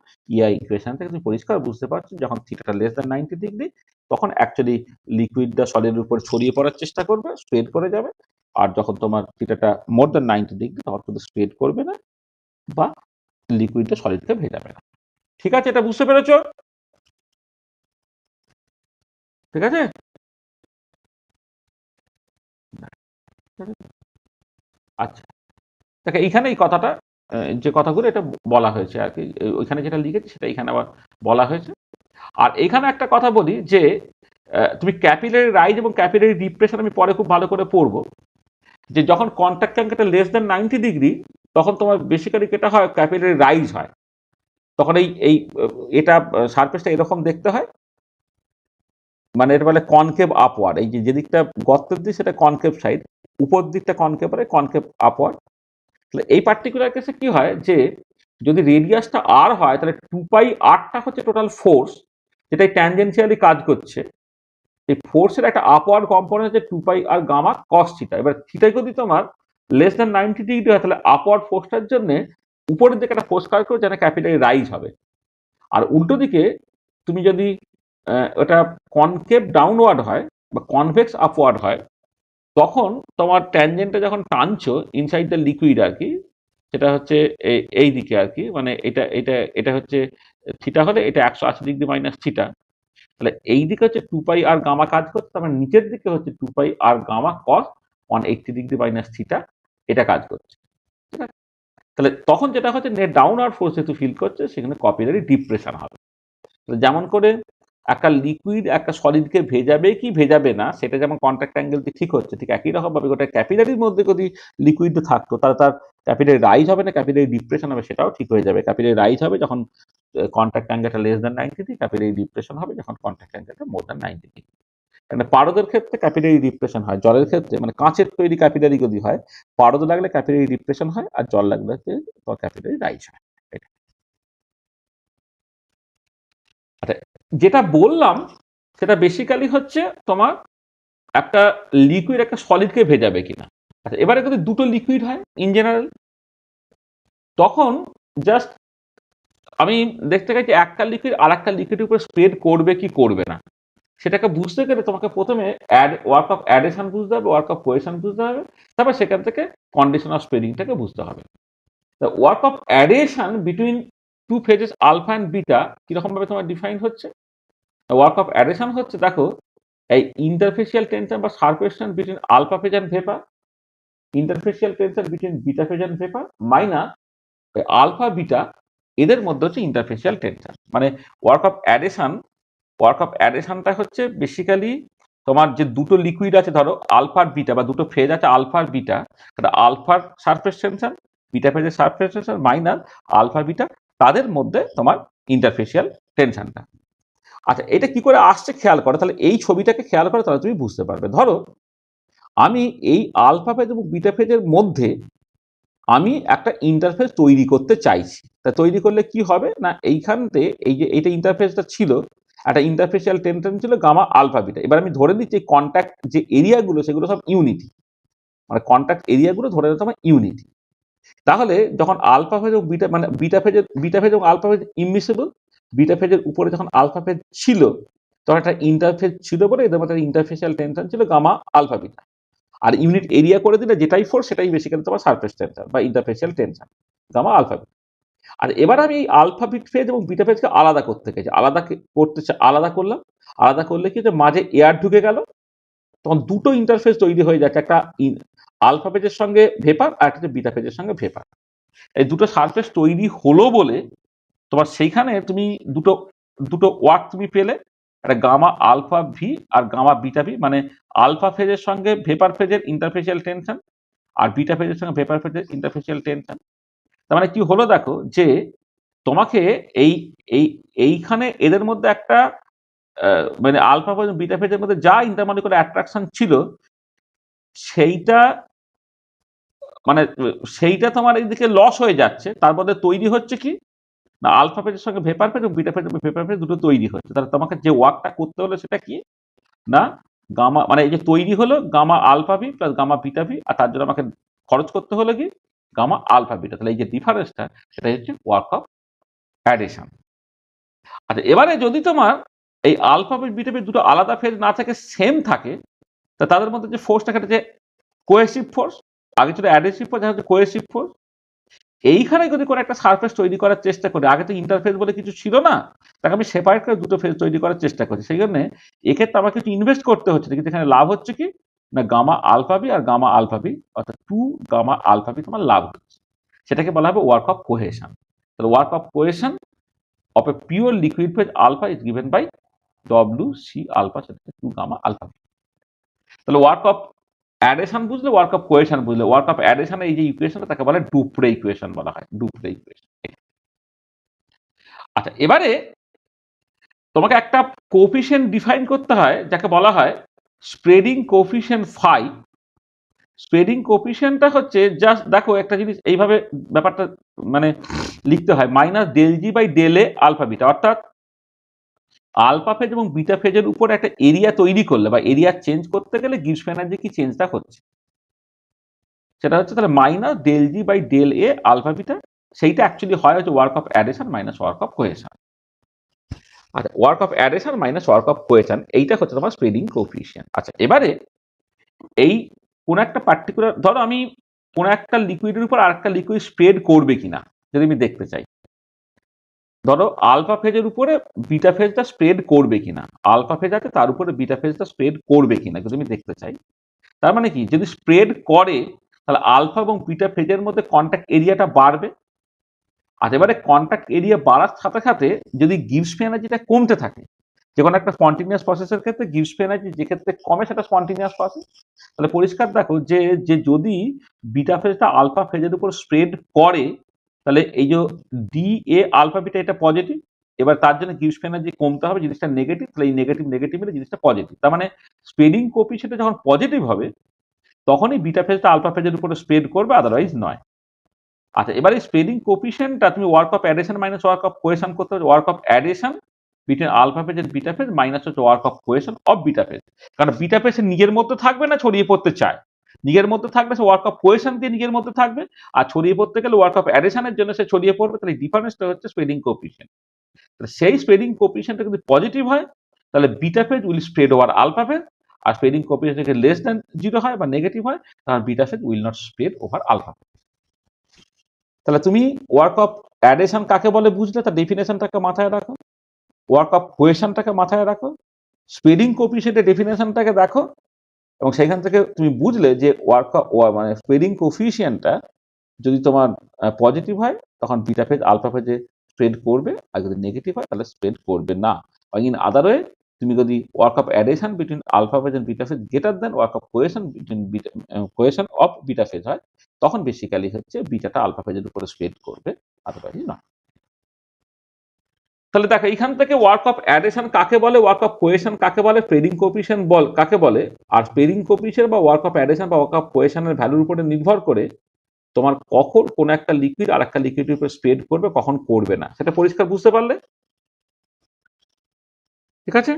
ইকুয়েশনটাকে তুমি পরিষ্কার বুঝতে পারছো, যখন থিটাটা লেস দ্যান 90 ডিগ্রি তখন অ্যাকচুয়ালি লিকুইডটা সলিডের উপর ছড়িয়ে পড়ার চেষ্টা করবে, স্প্রেড করে যাবে, আর যখন তোমার থিটাটা মোর দ্যান 90 ডিগ্রি তখন কিন্তু স্প্রেড করবে না বা লিকুইডটা সলিডকে ভেজাবে না। ঠিক আছে, এটা বুঝতে পেরেছো? ঠিক আছে, আচ্ছা দেখো এইখানে এই কথাটা যে কথাগুলো এটা বলা হয়েছে আর কি, ওইখানে যেটা লিখেছি সেটা এখানে আবার বলা হয়েছে। আর এখানে একটা কথা বলি যে তুমি ক্যাপিলারি রাইজ এবং ক্যাপিলারি ডিপ্রেশন আমি পরে খুব ভালো করে পড়বো, যে যখন কন্ট্যাক্ট অ্যাঙ্গেলটা লেস দেন 90 ডিগ্রি তখন তোমার বেসিক্যালি যেটা হয় ক্যাপিলারি রাইজ হয়, তখন এই এই এটা সারফেসটা এরকম দেখতে হয়, মানে এটা বলে কনকেভ আপওয়ার্ড, এই যে যেদিকটা গর্তের দিক সেটা কনকেভ সাইড, উপর দিকটা কনকেভ আর কনকেভ আপওয়ার্ড। তাহলে এই পার্টিকুলার কেসে কি হয় যে যদি রেডিয়াসটা আর হয় তাহলে 2 পাই আরটা হচ্ছে টোটাল ফোর্স যেটা ট্যানজেন্সিয়ালি কাজ করছে, এই ফোর্সের একটা আপওয়ার্ড কম্পোনেন্ট হচ্ছে 2 pi R gamma cos theta. এবার থিটা যদি তোমার লেস দেন 90 ডিগ্রি হয় তাহলে আপওয়ার্ড ফোর্সটার জন্য উপরের দিকে একটা ফোর্স কাজ করে যেন ক্যাপিটালি রাইজ হবে, আর উল্টো দিকে তুমি যদি ওটা কনকেভ ডাউনওয়ার্ড হয় বা কনভেক্স আপওয়ার্ড হয় তখন তোমার ট্যানজেন্টটা যখন টানছো ইনসাইড দ্য লিকুইড আর কি, সেটা হচ্ছে এই দিকে আর কি, মানে এটা এটা এটা হচ্ছে থিটা হলে এটা 180 ডিগ্রি মাইনাস থিটা, তাহলে এই দিকে হচ্ছে 2 পাই আর গামা কাজ করছে, তার মানে নিচের দিকে হচ্ছে 2 পাই আর গামা কস 180 ডিগ্রি মাইনাস থিটা এটা কাজ করছে। ঠিক আছে, তাহলে তখন যেটা হচ্ছে নেট ডাউনওয়ার্ড ফোর্স যেহেতু ফিল করছে সেখানে কপিলারি ডিপ্রেশন হবে। যেমন করে একটা লিকুইড একটা সলিডকে ভেজাবে কি ভেজাবে না সেটা যেমন কন্ট্যাক্ট অ্যাঙ্গেলটি ঠিক হচ্ছে, ঠিক একই রকম ভাবে গোটা ক্যাপিলারির মধ্যে যদি লিকুইড থাকতো তাহলে তার ক্যাপিলারি রাইজ হবে না ক্যাপিলারি ডিপ্রেশন হবে, সেটাও ঠিক হয়ে যাবে। ক্যাপিলারি রাইজ হবে যখন কন্ট্যাক্ট অ্যাঙ্গেলটা less than 90 degree, capillary depression হবে যখন কন্ট্যাক্ট অ্যাঙ্গেলটা মোর দ্যান 90 ডিগ্রি। মানে পারদের ক্ষেত্রে ক্যাপিলারি ডিপ্রেশন হয়, জলের ক্ষেত্রে মানে কাঁচের তৈরি ক্যাপিলারি যদি হয় পারদ লাগলে ক্যাপিলারি ডিপ্রেশন হয় আর জল লাগলে ক্যাপিলারি রাইজ হয়। আচ্ছা, যেটা বললাম সেটা বেসিক্যালি হচ্ছে তোমার একটা লিকুইড একটা সলিডকে ভেজাবে কিনা। আচ্ছা, এবারে যদি দুটো লিকুইড হয় ইন জেনারেল তখন জাস্ট আমি দেখতে চাইছি একটা লিকুইড আর একটা লিকুইডের উপর স্প্রেড করবে কি করবে না, সেটাকে বুঝতে গেলে তোমাকে প্রথমে ওয়ার্ক অফ অ্যাডেশন বুঝতে হবে, ওয়ার্ক অফ কোয়েশন বুঝতে হবে, তারপর সেখান থেকে কন্ডিশন অফ স্প্রেডিংটাকে বুঝতে হবে। Work of adhesion between two phases alpha and beta কিরকম ভাবে তোমার ডিফাইন হচ্ছে। ওয়ার্ক অফ অ্যাডেশন হচ্ছে দেখো এই ইন্টারফেসিয়াল টেনশন বা surface tension between alpha phase and vapour, interfacial tension between beta phase and vapour minus alpha beta, এদের মধ্যে হচ্ছে ইন্টারফেসিয়াল টেনশন। মানে ওয়ার্ক অফ অ্যাডেশনটা হচ্ছে বেসিক্যালি তোমার যে দুটো লিকুইড আছে ধরো আলফার বিটা বা দুটো ফেজ আছে আলফার বিটা, আলফার সারফেস টেনশন বিটা ফেজের surface tension minus alpha beta, তাদের মধ্যে তোমার ইন্টারফেসিয়াল টেনশনটা। আচ্ছা, এটা কি করে আসছে খেয়াল করো, তাহলে এই ছবিটাকে খেয়াল করো তাহলে তুমি বুঝতে পারবে। ধরো আমি এই আলফা ফেজ এবং বিটা ফেজের মধ্যে আমি একটা ইন্টারফেস তৈরি করতে চাইছি, তা তৈরি করলে কি হবে না এইখানতে এই যে এইটা ইন্টারফেসটা ছিল একটা ইন্টারফেসিয়াল টেনশন ছিল গামা আলফা বিটা। এবার আমি ধরে নিচ্ছি কন্ট্যাক্ট যে এরিয়াগুলো সেগুলো সব ইউনিটি, মানে কন্ট্যাক্ট এরিয়াগুলো ধরে নিতে হবে ইউনিটি। তাহলে যখন আলফা ফেজ এবং বিটা মানে বিটা ফেজ এবং আলফা ফেজ ইমমিসেবল, বিটা ফেজের উপরে যখন আলফা ফেজ ছিল তখন একটা ইন্টারফেজ ছিল বলে এদের মধ্যে ইন্টারফেসিয়াল টেনশন ছিল গামা আলফা বিটা, আর ইউনিট এরিয়া করে দিলে যেটাই ফোর্স সেটাই বেসিক্যালি তোমার সারফেস টেনশন বা interfacial tension gamma alpha beta. আর এবার আমি এই আলফা বিট ফেজ এবং বিটা ফেজকে আলাদা করতে গেছি, আলাদা করলাম, আলাদা করলে কি যে মাঝে এয়ার ঢুকে গেল তখন দুটো ইন্টারফেস তৈরি হয়ে যাচ্ছে, একটা আলফা ফেজের সঙ্গে ভেপার আর একটা হচ্ছে বিটা ফেজের সঙ্গে ভেপার। এই দুটো সারফেস তৈরি হলো বলে তোমার সেইখানে তুমি দুটো দুটো ওয়ার্ক তুমি পেলে, একটা গামা আলফা ভি আর গামা বিটা ভি, মানে আলফা ফেজের সঙ্গে ভেপার ফেজের ইন্টারফেসিয়াল টেনশন আর বিটা ফেজের সঙ্গে ভেপার ফেজের ইন্টারফেসিয়াল টেনশন। তার মানে কি হলো দেখো, যে তোমাকে এই এই এইখানে এদের মধ্যে একটা মানে আলফা ফেজ বিটা ফেজের মধ্যে যা ইন্টারমলিকুলার অ্যাট্রাকশন ছিল সেইটা মানে সেইটা তোমার এইদিকে লস হয়ে যাচ্ছে, তার মধ্যে তৈরি হচ্ছে কি না আলফা ফেজের সঙ্গে ভেপার ফেজ এবং বিটা ফেজ ভেপার ফেজ দুটো তৈরি হচ্ছে। তাহলে তোমাকে যে ওয়ার্কটা করতে হলো সেটা কি না গামা, মানে এই যে তৈরি হলো gamma alpha V plus gamma beta V, আর তার জন্য আমাকে খরচ করতে হলো কি গামা আলফা বিটা। তাহলে এই যে ডিফারেন্সটা সেটা হচ্ছে ওয়ার্ক অফ অ্যাডিশন। আচ্ছা, এবারে যদি তোমার এই আলফা বিটা ভি দুটো আলাদা ফেজ না থাকে, সেম থাকে, তা তাদের মধ্যে যে ফোর্সটা সেটা যে কোয়েসিভ ফোর্স, আগে ছিল অ্যাডহেসিভ ফোর্স, হচ্ছে কোয়েসিভ ফোর্স। এইখানে যদি কোনো একটা সারফেস তৈরি করার চেষ্টা করি, আগে তো ইন্টারফেস বলে কিছু ছিল না, তাকে আমি সেপারেট করে দুটো ফেজ তৈরি করার চেষ্টা করছি, সেই জন্য এক্ষেত্রে আমাকে কিছু ইনভেস্ট করতে হচ্ছে, কিন্তু এখানে লাভ হচ্ছে কি না গামা আলফা বি আর গামা আলফা বি, অর্থাৎ 2 গামা আলফা বি তোমার লাভ হচ্ছে। সেটাকে বলা হবে ওয়ার্ক অফ কোহেশন। তাহলে work of cohesion of a pure liquid phase alpha is given by WC alpha, সেটা 2 গামা আলফা বি। তাহলে ওয়ার্ক অফ অ্যাডিশন বুঝলে, ওয়ার্ক অফ কোহেশন বুঝলে, ওয়ার্ক অফ অ্যাডিশনের এই যে ইকুয়েশনটা তাকে বলে ডুপ্রে ইকুয়েশন বলা হয়, ডুপ্রে ইকুয়েশন। আচ্ছা, এবারে তোমাকে একটা কোফিশিয়েন্ট ডিফাইন করতে হয় যাকে বলা হয় স্প্রেডিং কোফিশিয়েন্ট ফাই। স্প্রেডিং কোফিশিয়েন্টটা হচ্ছে জাস্ট দেখো একটা জিনিস এইভাবে ব্যাপারটা মানে লিখতে হয় minus del G by del A alpha beta, অর্থাৎ আলফা ফেজ এবং বিটা ফেজের উপর একটা এরিয়া তৈরি করলে বা এরিয়া চেঞ্জ করতে গেলে গিবস এনার্জি কি চেঞ্জটা হচ্ছে সেটা হচ্ছে তাহলে minus del G by del A alpha beta, সেইটা অ্যাকচুয়ালি হয় হচ্ছে work of adhesion minus work of cohesion. আচ্ছা, work of adhesion minus work of cohesion, এইটা হচ্ছে তোমার স্প্রেডিং কোফিশিয়েন্ট। আচ্ছা, এবারে এই কোন একটা পার্টিকুলার ধরো আমি কোন একটা লিকুইডের উপর আরেকটা লিকুইড স্প্রেড করবে কিনা যদি আমি দেখতে চাই, ধরো আলফা ফেজের উপরে বিটা ফেজটা স্প্রেড করবে কিনা, আলফা ফেজ আছে তার উপরে বিটা ফেজটা স্প্রেড করবে কিনা যদি আমি দেখতে চাই, তার মানে কি যদি স্প্রেড করে তাহলে আলফা এবং বিটা ফেজের মধ্যে কন্ট্যাক্ট এরিয়াটা বাড়বে। আর এবারে কন্ট্যাক্ট এরিয়া বাড়ার সাথে সাথে যদি গিবস ফ্রি এনার্জিটা কমতে থাকে, যে কোনো একটা স্পন্টিনিয়াস প্রসেসের ক্ষেত্রে গিবস ফ্রি এনার্জি যে ক্ষেত্রে কমে সেটা স্পন্টিনিয়াস প্রসেস, তাহলে পরিষ্কার দেখো যে যে যদি বিটা ফেজটা আলফা ফেজের উপর স্প্রেড করে তাহলে এই যে ডি এ আলফা বিটা এটা পজিটিভ, এবার তার জন্য গিবস ফ্রি এনার্জি কমতে হবে, জিনিসটা নেগেটিভ, তাহলে এই নেগেটিভ নেগেটিভ মিলে জিনিসটা পজিটিভ। তার মানে স্প্রেডিং কোএফিসিয়েন্ট যখন পজিটিভ হবে তখনই বিটা ফেজটা আলফা ফেজের উপরে স্প্রেড করবে, আদারওয়াইজ নয়। আচ্ছা, এবার এই স্প্রেডিং কোএফিসিয়েন্টটা তুমি work of adhesion minus work of cohesion করতে হবে, work of adhesion between alpha phase and beta phase minus হচ্ছে work of cohesion of beta phase. কারণ বিটা ফেজ নিজের মধ্যে থাকবে না, ছড়িয়ে পড়তে চায়, নিজের মধ্যে থাকলে সে ওয়ার্ক অফ কোহেশন দিয়ে নিজের মধ্যে থাকবে, আর ছড়িয়ে পড়তে গেলে ওয়ার্ক অফ অ্যাডিশনের জন্য সে ছড়িয়ে পড়বে। তাহলে ডিফারেন্সটা হচ্ছে স্প্রেডিং কোএফিসিয়েন্ট। সেই স্প্রেডিং কোএফিসিয়েন্টটা যদি পজিটিভ হয় তাহলে beta phase will spread over alpha phase, আর স্প্রেডিং কোএফিসিয়েন্ট যদি লেস দ্যান 0 হয় বা নেগেটিভ হয় তাহলে beta phase will not spread over alpha. তাহলে তুমি ওয়ার্ক অফ অ্যাডিশন কাকে বলে বুঝলে, তার ডেফিনেশনটাকে মাথায় রাখো, ওয়ার্ক অফ কোহেশনটাকে মাথায় রাখো, স্প্রেডিং কোএফিসিয়েন্টের ডেফিনেশনটাকে দেখো, এবং সেখান থেকে তুমি বুঝলে যে ওয়ার্ক অফ মানে স্প্রেডিং কোএফিসিয়েন্টটা যদি তোমার পজিটিভ হয় তখন বিটা ফেজ আলফা ফেজে স্প্রেড করবে, আর যদি নেগেটিভ হয় তাহলে স্প্রেড করবে না। ইন আদার ওয়ে তুমি যদি work of adhesion between alpha phase and beta phase greater than work of cohesion between cohesion of beta phase হয়, তখন বেসিক্যালি হচ্ছে বিটাটা আলফা ফেজের উপরে স্প্রেড করবে, আদারওয়াইজ না। তাহলে দেখো এইখান থেকে ওয়ার্ক অফ অ্যাডিশন কাকে বলে, ওয়ার্ক অফ কোহেশন কাকে বলে, স্প্রেডিং কোএফিসিয়েন্ট বল কাকে বলে, আর স্প্রেডিং কোএফিসিয়েন্ট বা ওয়ার্ক অফ অ্যাডিশন বা ওয়ার্ক অফ কোহেশনের ভ্যালুর উপরে নির্ভর করে তোমার কখন কোন একটা লিকুইড আর একটা লিকুইডের উপর স্প্রেড করবে কখন করবে না, সেটা পরিষ্কার বুঝতে পারলে? ঠিক আছে,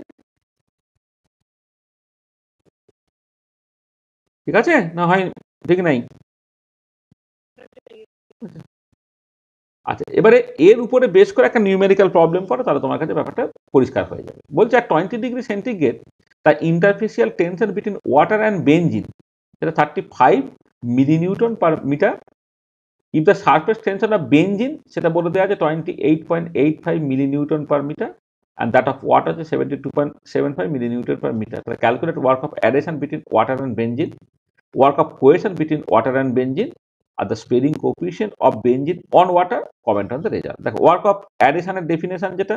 ঠিক আছে না হয় ঠিক নাই? আচ্ছা, এবারে এর উপরে বেশ করে একটা নিউমেরিক্যাল প্রবলেম করো, তাহলে তোমার কাছে ব্যাপারটা পরিষ্কার হয়ে যাবে। বলছে at 20 degree centigrade the interfacial tension between water and benzene সেটা 35 millinewton per metre. If the surface tension of benzene সেটা বলে দেওয়া আছে 28.85 millinewton per metre, and that of water is 72.75 milliNewton per meter. Calculate work of addition between water and benzene. work of cohesion between water and benzene আর the spreading coefficient of benzene on water, comment on the result. দেখো work of addition এর definition যেটা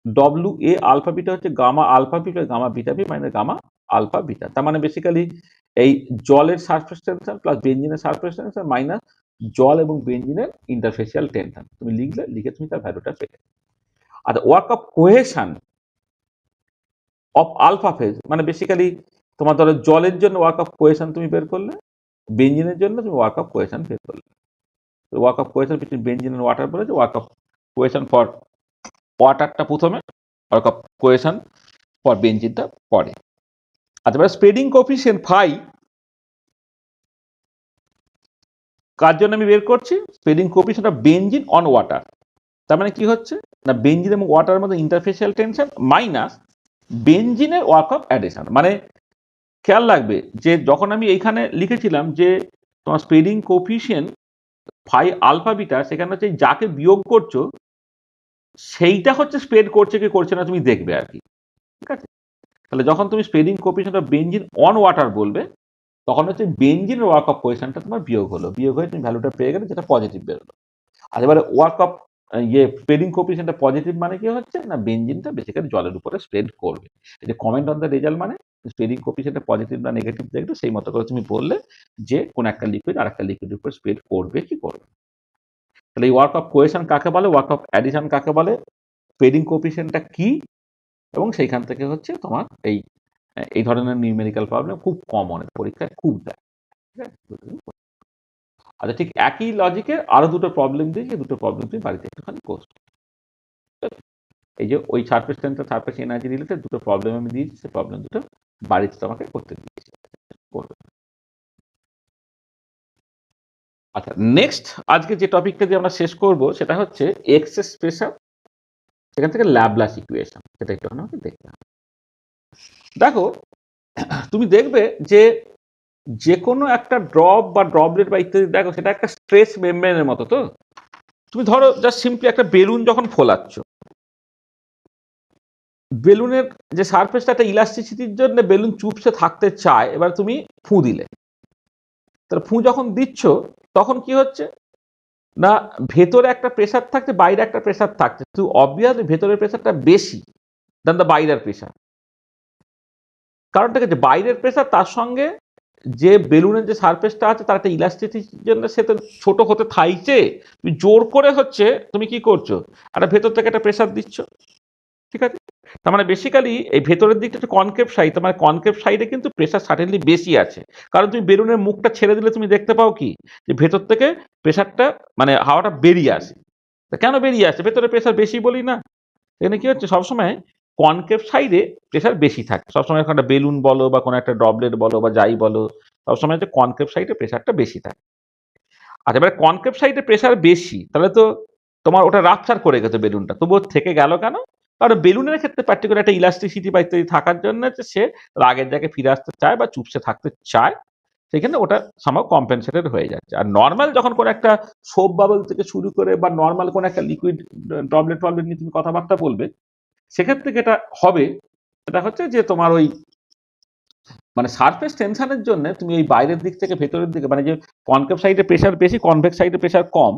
WA alpha beta হচ্ছে gamma alpha B plus gamma beta B minus gamma alpha beta. তার মানে basically এই জলের surface tension plus বেঞ্জিনের surface tension minus জল এবং বেঞ্জিনের ইন্টারফেসিয়াল টেনশন, তুমি লিখে তুমি তার ভ্যালুটা পেলে। আর work of cohesion of alpha phase মানে বেসিক্যালি তোমার ধরো জলের জন্য ওয়ার্ক অফ কোহেশন তুমি বের করলে, বেঞ্জিনের জন্য তুমি ওয়ার্ক অফ কোহেশন বের করলে। Work of cohesion between benzene and water বলেছে, ওয়ার্ক অফ কোহেশন ফর ওয়াটারটা প্রথমে, ওয়ার্ক অফ কোহেশন ফর বেঞ্জিনটা পরে। আচ্ছা এবার স্প্রেডিং কোফিশিয়েন্ট ফাই কার জন্য আমি বের করছি, spreading coefficient of benzene on water. তার মানে কি হচ্ছে না বেঞ্জিন এবং ওয়াটারের মধ্যে ইন্টারফেসিয়াল টেনশন মাইনাস বেঞ্জিনের ওয়ার্ক অফ অ্যাডিশন। মানে খেয়াল রাখবে যে যখন আমি এইখানে লিখেছিলাম যে তোমার spreading coefficient phi alpha beta, সেখানে হচ্ছে যাকে বিয়োগ করছো সেইটা হচ্ছে স্প্রেড করছে কি করছে না তুমি দেখবে আর কি, ঠিক আছে। তাহলে যখন তুমি spreading coefficient of benzene on water বলবে তখন হচ্ছে বেঞ্জিনের ওয়ার্ক অফ কোহেশনটা তোমার বিয়োগ হলো, বিয়োগ হয়ে তুমি ভ্যালুটা পেয়ে গেলে যেটা পজিটিভ বেরোলো। আর এবারে ওয়ার্ক অফ স্প্রেডিং কোফিশিয়েন্টটা পজিটিভ মানে কি হচ্ছে না বেঞ্জিনটা বেসিক্যালি জলের উপরে স্প্রেড করবে। এই যে কমেন্ট অন দ্য রেজাল্ট মানে স্প্রেডিং কোফিশিয়েন্টটা পজিটিভ না নেগেটিভ দেখবে, সেই মতো করে তুমি বললে যে কোন একটা লিকুইড আর একটা লিকুইডের উপর স্প্রেড করবে কি করবে। তাহলে এই ওয়ার্ক অফ কোহেশন কাকে বলে, ওয়ার্ক অফ অ্যাডিশন কাকে বলে, স্প্রেডিং কোফিশিয়েন্টটা কি, এবং সেইখান থেকে হচ্ছে তোমার এই ধরনের নিউমেরিক্যাল প্রবলেম খুব কমন পরীক্ষায় খুব দেয়, ঠিক আছে। আচ্ছা ঠিক একই লজিকে আরো দুটো প্রবলেম দিয়ে, যে দুটো প্রবলেম তুমি বাড়িতে একটুখানি করছো। এই যে ওই সারফেস টেন্সার সারফেস এনার্জি রিলেটেড দুটো প্রবলেম আমি দিয়েছি, সেই প্রবলেম দুটো বাড়িতে তোমাকে করতে দিয়েছি, করবে। আচ্ছা নেক্সট আজকে যে টপিকটা দিয়ে আমরা শেষ করব সেটা হচ্ছে এক্সেস প্রেসার, সেখান থেকে ল্যাবলাস ইকুয়েশন, সেটা একটু আমাকে দেখতে হবে। দেখো তুমি দেখবে যে যে কোনো একটা ড্রপ বা ড্রপলেট বা ইত্যাদি দেখো সেটা একটা স্ট্রেস মেমব্রেনের মতো। তো তুমি ধরো জাস্ট সিম্পলি একটা বেলুন যখন ফোলাচ্ছ, বেলুনের যে সারফেসটা একটা ইলাস্টিসিটির জন্য বেলুন চুপসে থাকতে চায়, এবার তুমি ফু দিলে, তাহলে ফু যখন দিচ্ছ তখন কি হচ্ছে না ভেতরে একটা প্রেসার থাকছে বাইরে একটা প্রেসার থাকছে, তো অবভিয়াসলি ভেতরের প্রেসারটা বেশি দেন দ্য বাইরের প্রেসার। কারণটা হচ্ছে বাইরের প্রেসার তার সঙ্গে যে বেলুনের যে সারফেসটা আছে তার একটা ইলাস্টিসিটির জন্য সে তো ছোট হতে থাইছে, তুমি জোর করে হচ্ছে তুমি কি করছো একটা ভেতর থেকে একটা প্রেসার দিচ্ছ, ঠিক আছে। তার মানে বেসিক্যালি এই ভেতরের দিকটা হচ্ছে কনকেভ সাইড, তার মানে কনকেভ সাইডে কিন্তু প্রেসার সার্টেনলি বেশি আছে, কারণ তুমি বেলুনের মুখটা ছেড়ে দিলে তুমি দেখতে পাও কি যে ভেতর থেকে প্রেসারটা মানে হাওয়াটা বেরিয়ে আসে। কেন বেরিয়ে আসে, ভেতরে প্রেসার বেশি বলি না, এখানে কি হচ্ছে সবসময় কনকেভ সাইডে প্রেসার বেশি থাকে, সবসময় একটা বেলুন বলো বা কোনো একটা ড্রপলেট বলো বা যাই বলো, সবসময় হচ্ছে কনকেভ সাইডে প্রেসারটা বেশি থাকে। আচ্ছা এবারে কনকেভ সাইডে প্রেসার বেশি, তাহলে তো তোমার ওটা রাপচার করে গেছে বেলুনটা, তবুও থেকে গেল কেন, কারণ বেলুনের ক্ষেত্রে পার্টিকুলার একটা ইলাস্টিসিটি বা ইত্যাদি থাকার জন্য সে আগের জায়গায় ফিরে আসতে চায় বা চুপসে থাকতে চায়, সেখানে ওটা সামহাও কম্পেনসেটেড হয়ে যাচ্ছে। আর নর্মাল যখন কোনো একটা সোপ বাবল থেকে শুরু করে বা নর্মাল কোনো একটা লিকুইড টবলেট নিয়ে তুমি কথাবার্তা বলবে, সেক্ষেত্রে যেটা হবে সেটা হচ্ছে যে তোমার ওই মানে সারফেস টেনশনের জন্য তুমি এই বাইরের দিক থেকে ভেতরের দিকে মানে যে কনকেভ সাইডে প্রেসার বেশি কনভেক্স সাইডে প্রেসার কম,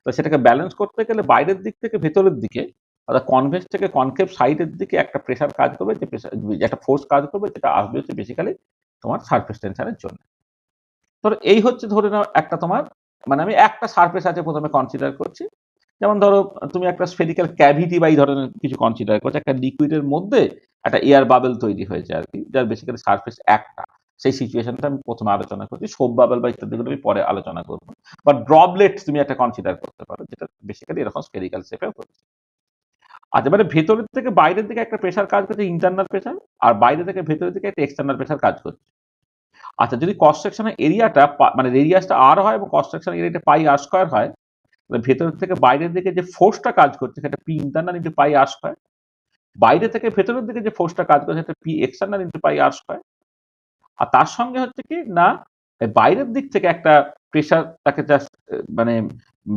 তো সেটাকে ব্যালেন্স করতে গেলে বাইরের দিক থেকে ভেতরের দিকে অর্থাৎ কনভেক্স থেকে কনকেভ সাইডের দিকে একটা প্রেসার কাজ করবে, যে প্রেসার একটা ফোর্স কাজ করবে, যেটা আসবে হচ্ছে বেসিক্যালি তোমার সারফেস টেনশনের জন্য। ধরো এই হচ্ছে ধরে নাও একটা তোমার মানে আমি একটা সারফেস আছে প্রথমে কনসিডার করছি, যেমন ধরো তুমি একটা স্ফেরিক্যাল ক্যাভিটি বা এই ধরনের কিছু কনসিডার করছো, একটা লিকুইডের মধ্যে একটা এয়ার বাবেল তৈরি হয়েছে আর কি, যার বেসিক্যালি সারফেস একটা, সেই সিচুয়েশনটা আমি প্রথমে আলোচনা করছি, সোপ বাবেল বা ইত্যাদিগুলো আমি পরে আলোচনা করবো। বা ড্রপলেট তুমি একটা কনসিডার করতে পারো, যেটা বেসিক্যালি এরকম স্ফেরিক্যাল শেপে হচ্ছে। আজ এবারে ভেতরের থেকে বাইরের দিকে একটা প্রেসার কাজ করছে ইন্টারনাল প্রেসার, আর বাইরে থেকে ভেতরের দিকে একটা এক্সটার্নাল প্রেসার কাজ করছে। আচ্ছা যদি ক্রস সেকশনের এরিয়াটা মানে রেডিয়াসটা আর হয় এবং ক্রস সেকশনের এরিয়াটা পাই আর স্কয়ার হয়, ভেতর থেকে বাইরের দিকে যে ফোর্সটা কাজ করছে সেটা পি ইন্টারনাল ইন্টু পাই আর স্কয়ার, বাইরে থেকে ভেতরের দিকে যে ফোর্সটা কাজ করছে সেটা পি এক্সটার্নাল ইন্টু পাই আর স্কয়ার। আর তার সঙ্গে হচ্ছে কি না বাইরের দিক থেকে একটা প্রেসার তাকে জাস্ট মানে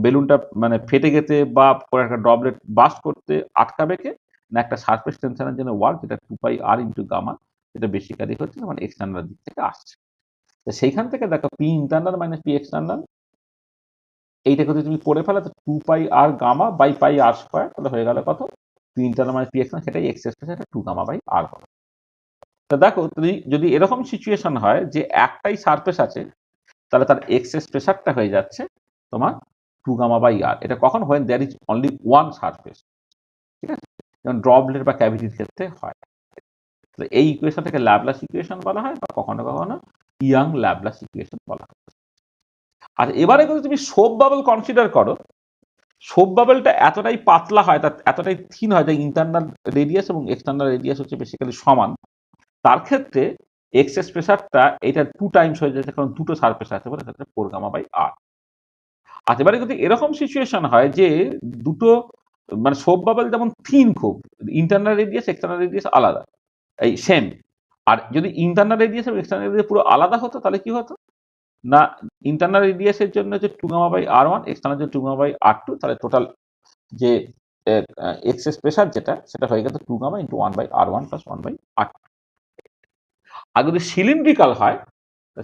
বেলুনটা মানে ফেটে গেতে বা একটা ড্রপলেট বাস্ট করতে আটকাবে কে না একটা সারফেস টেনশনের জন্য ওয়ার্ক, যেটা টু পাই আর ইন্টু গামা, যেটা বেসিক্যালি হচ্ছে মানে এক্সটার্নাল দিক থেকে আসছে। তো সেইখান থেকে দেখো P internal minus P external, এইটাকে যদি তুমি করে ফেলো তো 2 pi R gamma by pi R square, তাহলে হয়ে গেল কত, P internal minus P external, সেটাই এক্স এক্সপ্রেশন, এটা 2 গামা বাই আর হবে। তো দেখো যদি এরকম সিচুয়েশন হয় যে একটাই সারফেস আছে, তাহলে তার এক্সেস প্রেসারটা হয়ে যাচ্ছে তোমার 2 গামা বাই আর। এটা কখন হয়, there is only one surface, ঠিক আছে, যেমন ড্রপলেট বা ক্যাভিটির ক্ষেত্রে হয়। এই ইকুয়েশনটাকে ল্যাপ্লাস ইকুয়েশন বলা হয়, বা কখনো কখনো ইয়াং ল্যাপ্লাস ইকুয়েশন বলা হয়। আর এবারে যদি তুমি সোপ বাবল কনসিডার করো, সোপ বাবলটা এতটাই পাতলা হয়, এতটাই থিন হয় যে ইন্টারনাল রেডিয়াস এবং এক্সটার্নাল রেডিয়াস হচ্ছে বেসিক্যালি সমান, তার ক্ষেত্রে এক্সেস প্রেসারটা এটা 2 টাইমস হয়ে যাচ্ছে, কারণ দুটো সারফেস আছে বলে, সেটা 4 গামা বাই আর। আর এবারে যদি এরকম সিচুয়েশন হয় যে দুটো মানে সোপ বাবল যেমন থিন খুব, ইন্টারনাল রেডিয়াস এক্সটার্নাল রেডিয়াস আলাদা, এই সেম, আর যদি ইন্টারনাল রেডিয়াস এবং এক্সটার্নাল রেডিয়াস পুরো আলাদা হতো, তাহলে কি হতো না, ইন্টারনাল রেডিয়াসের জন্য যে 2 gamma by R one, external যে 2 গামা বাই আর টু, তাহলে টোটাল যে এক্সেস প্রেসার যেটা, সেটা হয়ে গেল 2 gamma into 1 by R one plus 1 by R. আর যদি সিলিন্ড্রিকাল হয়,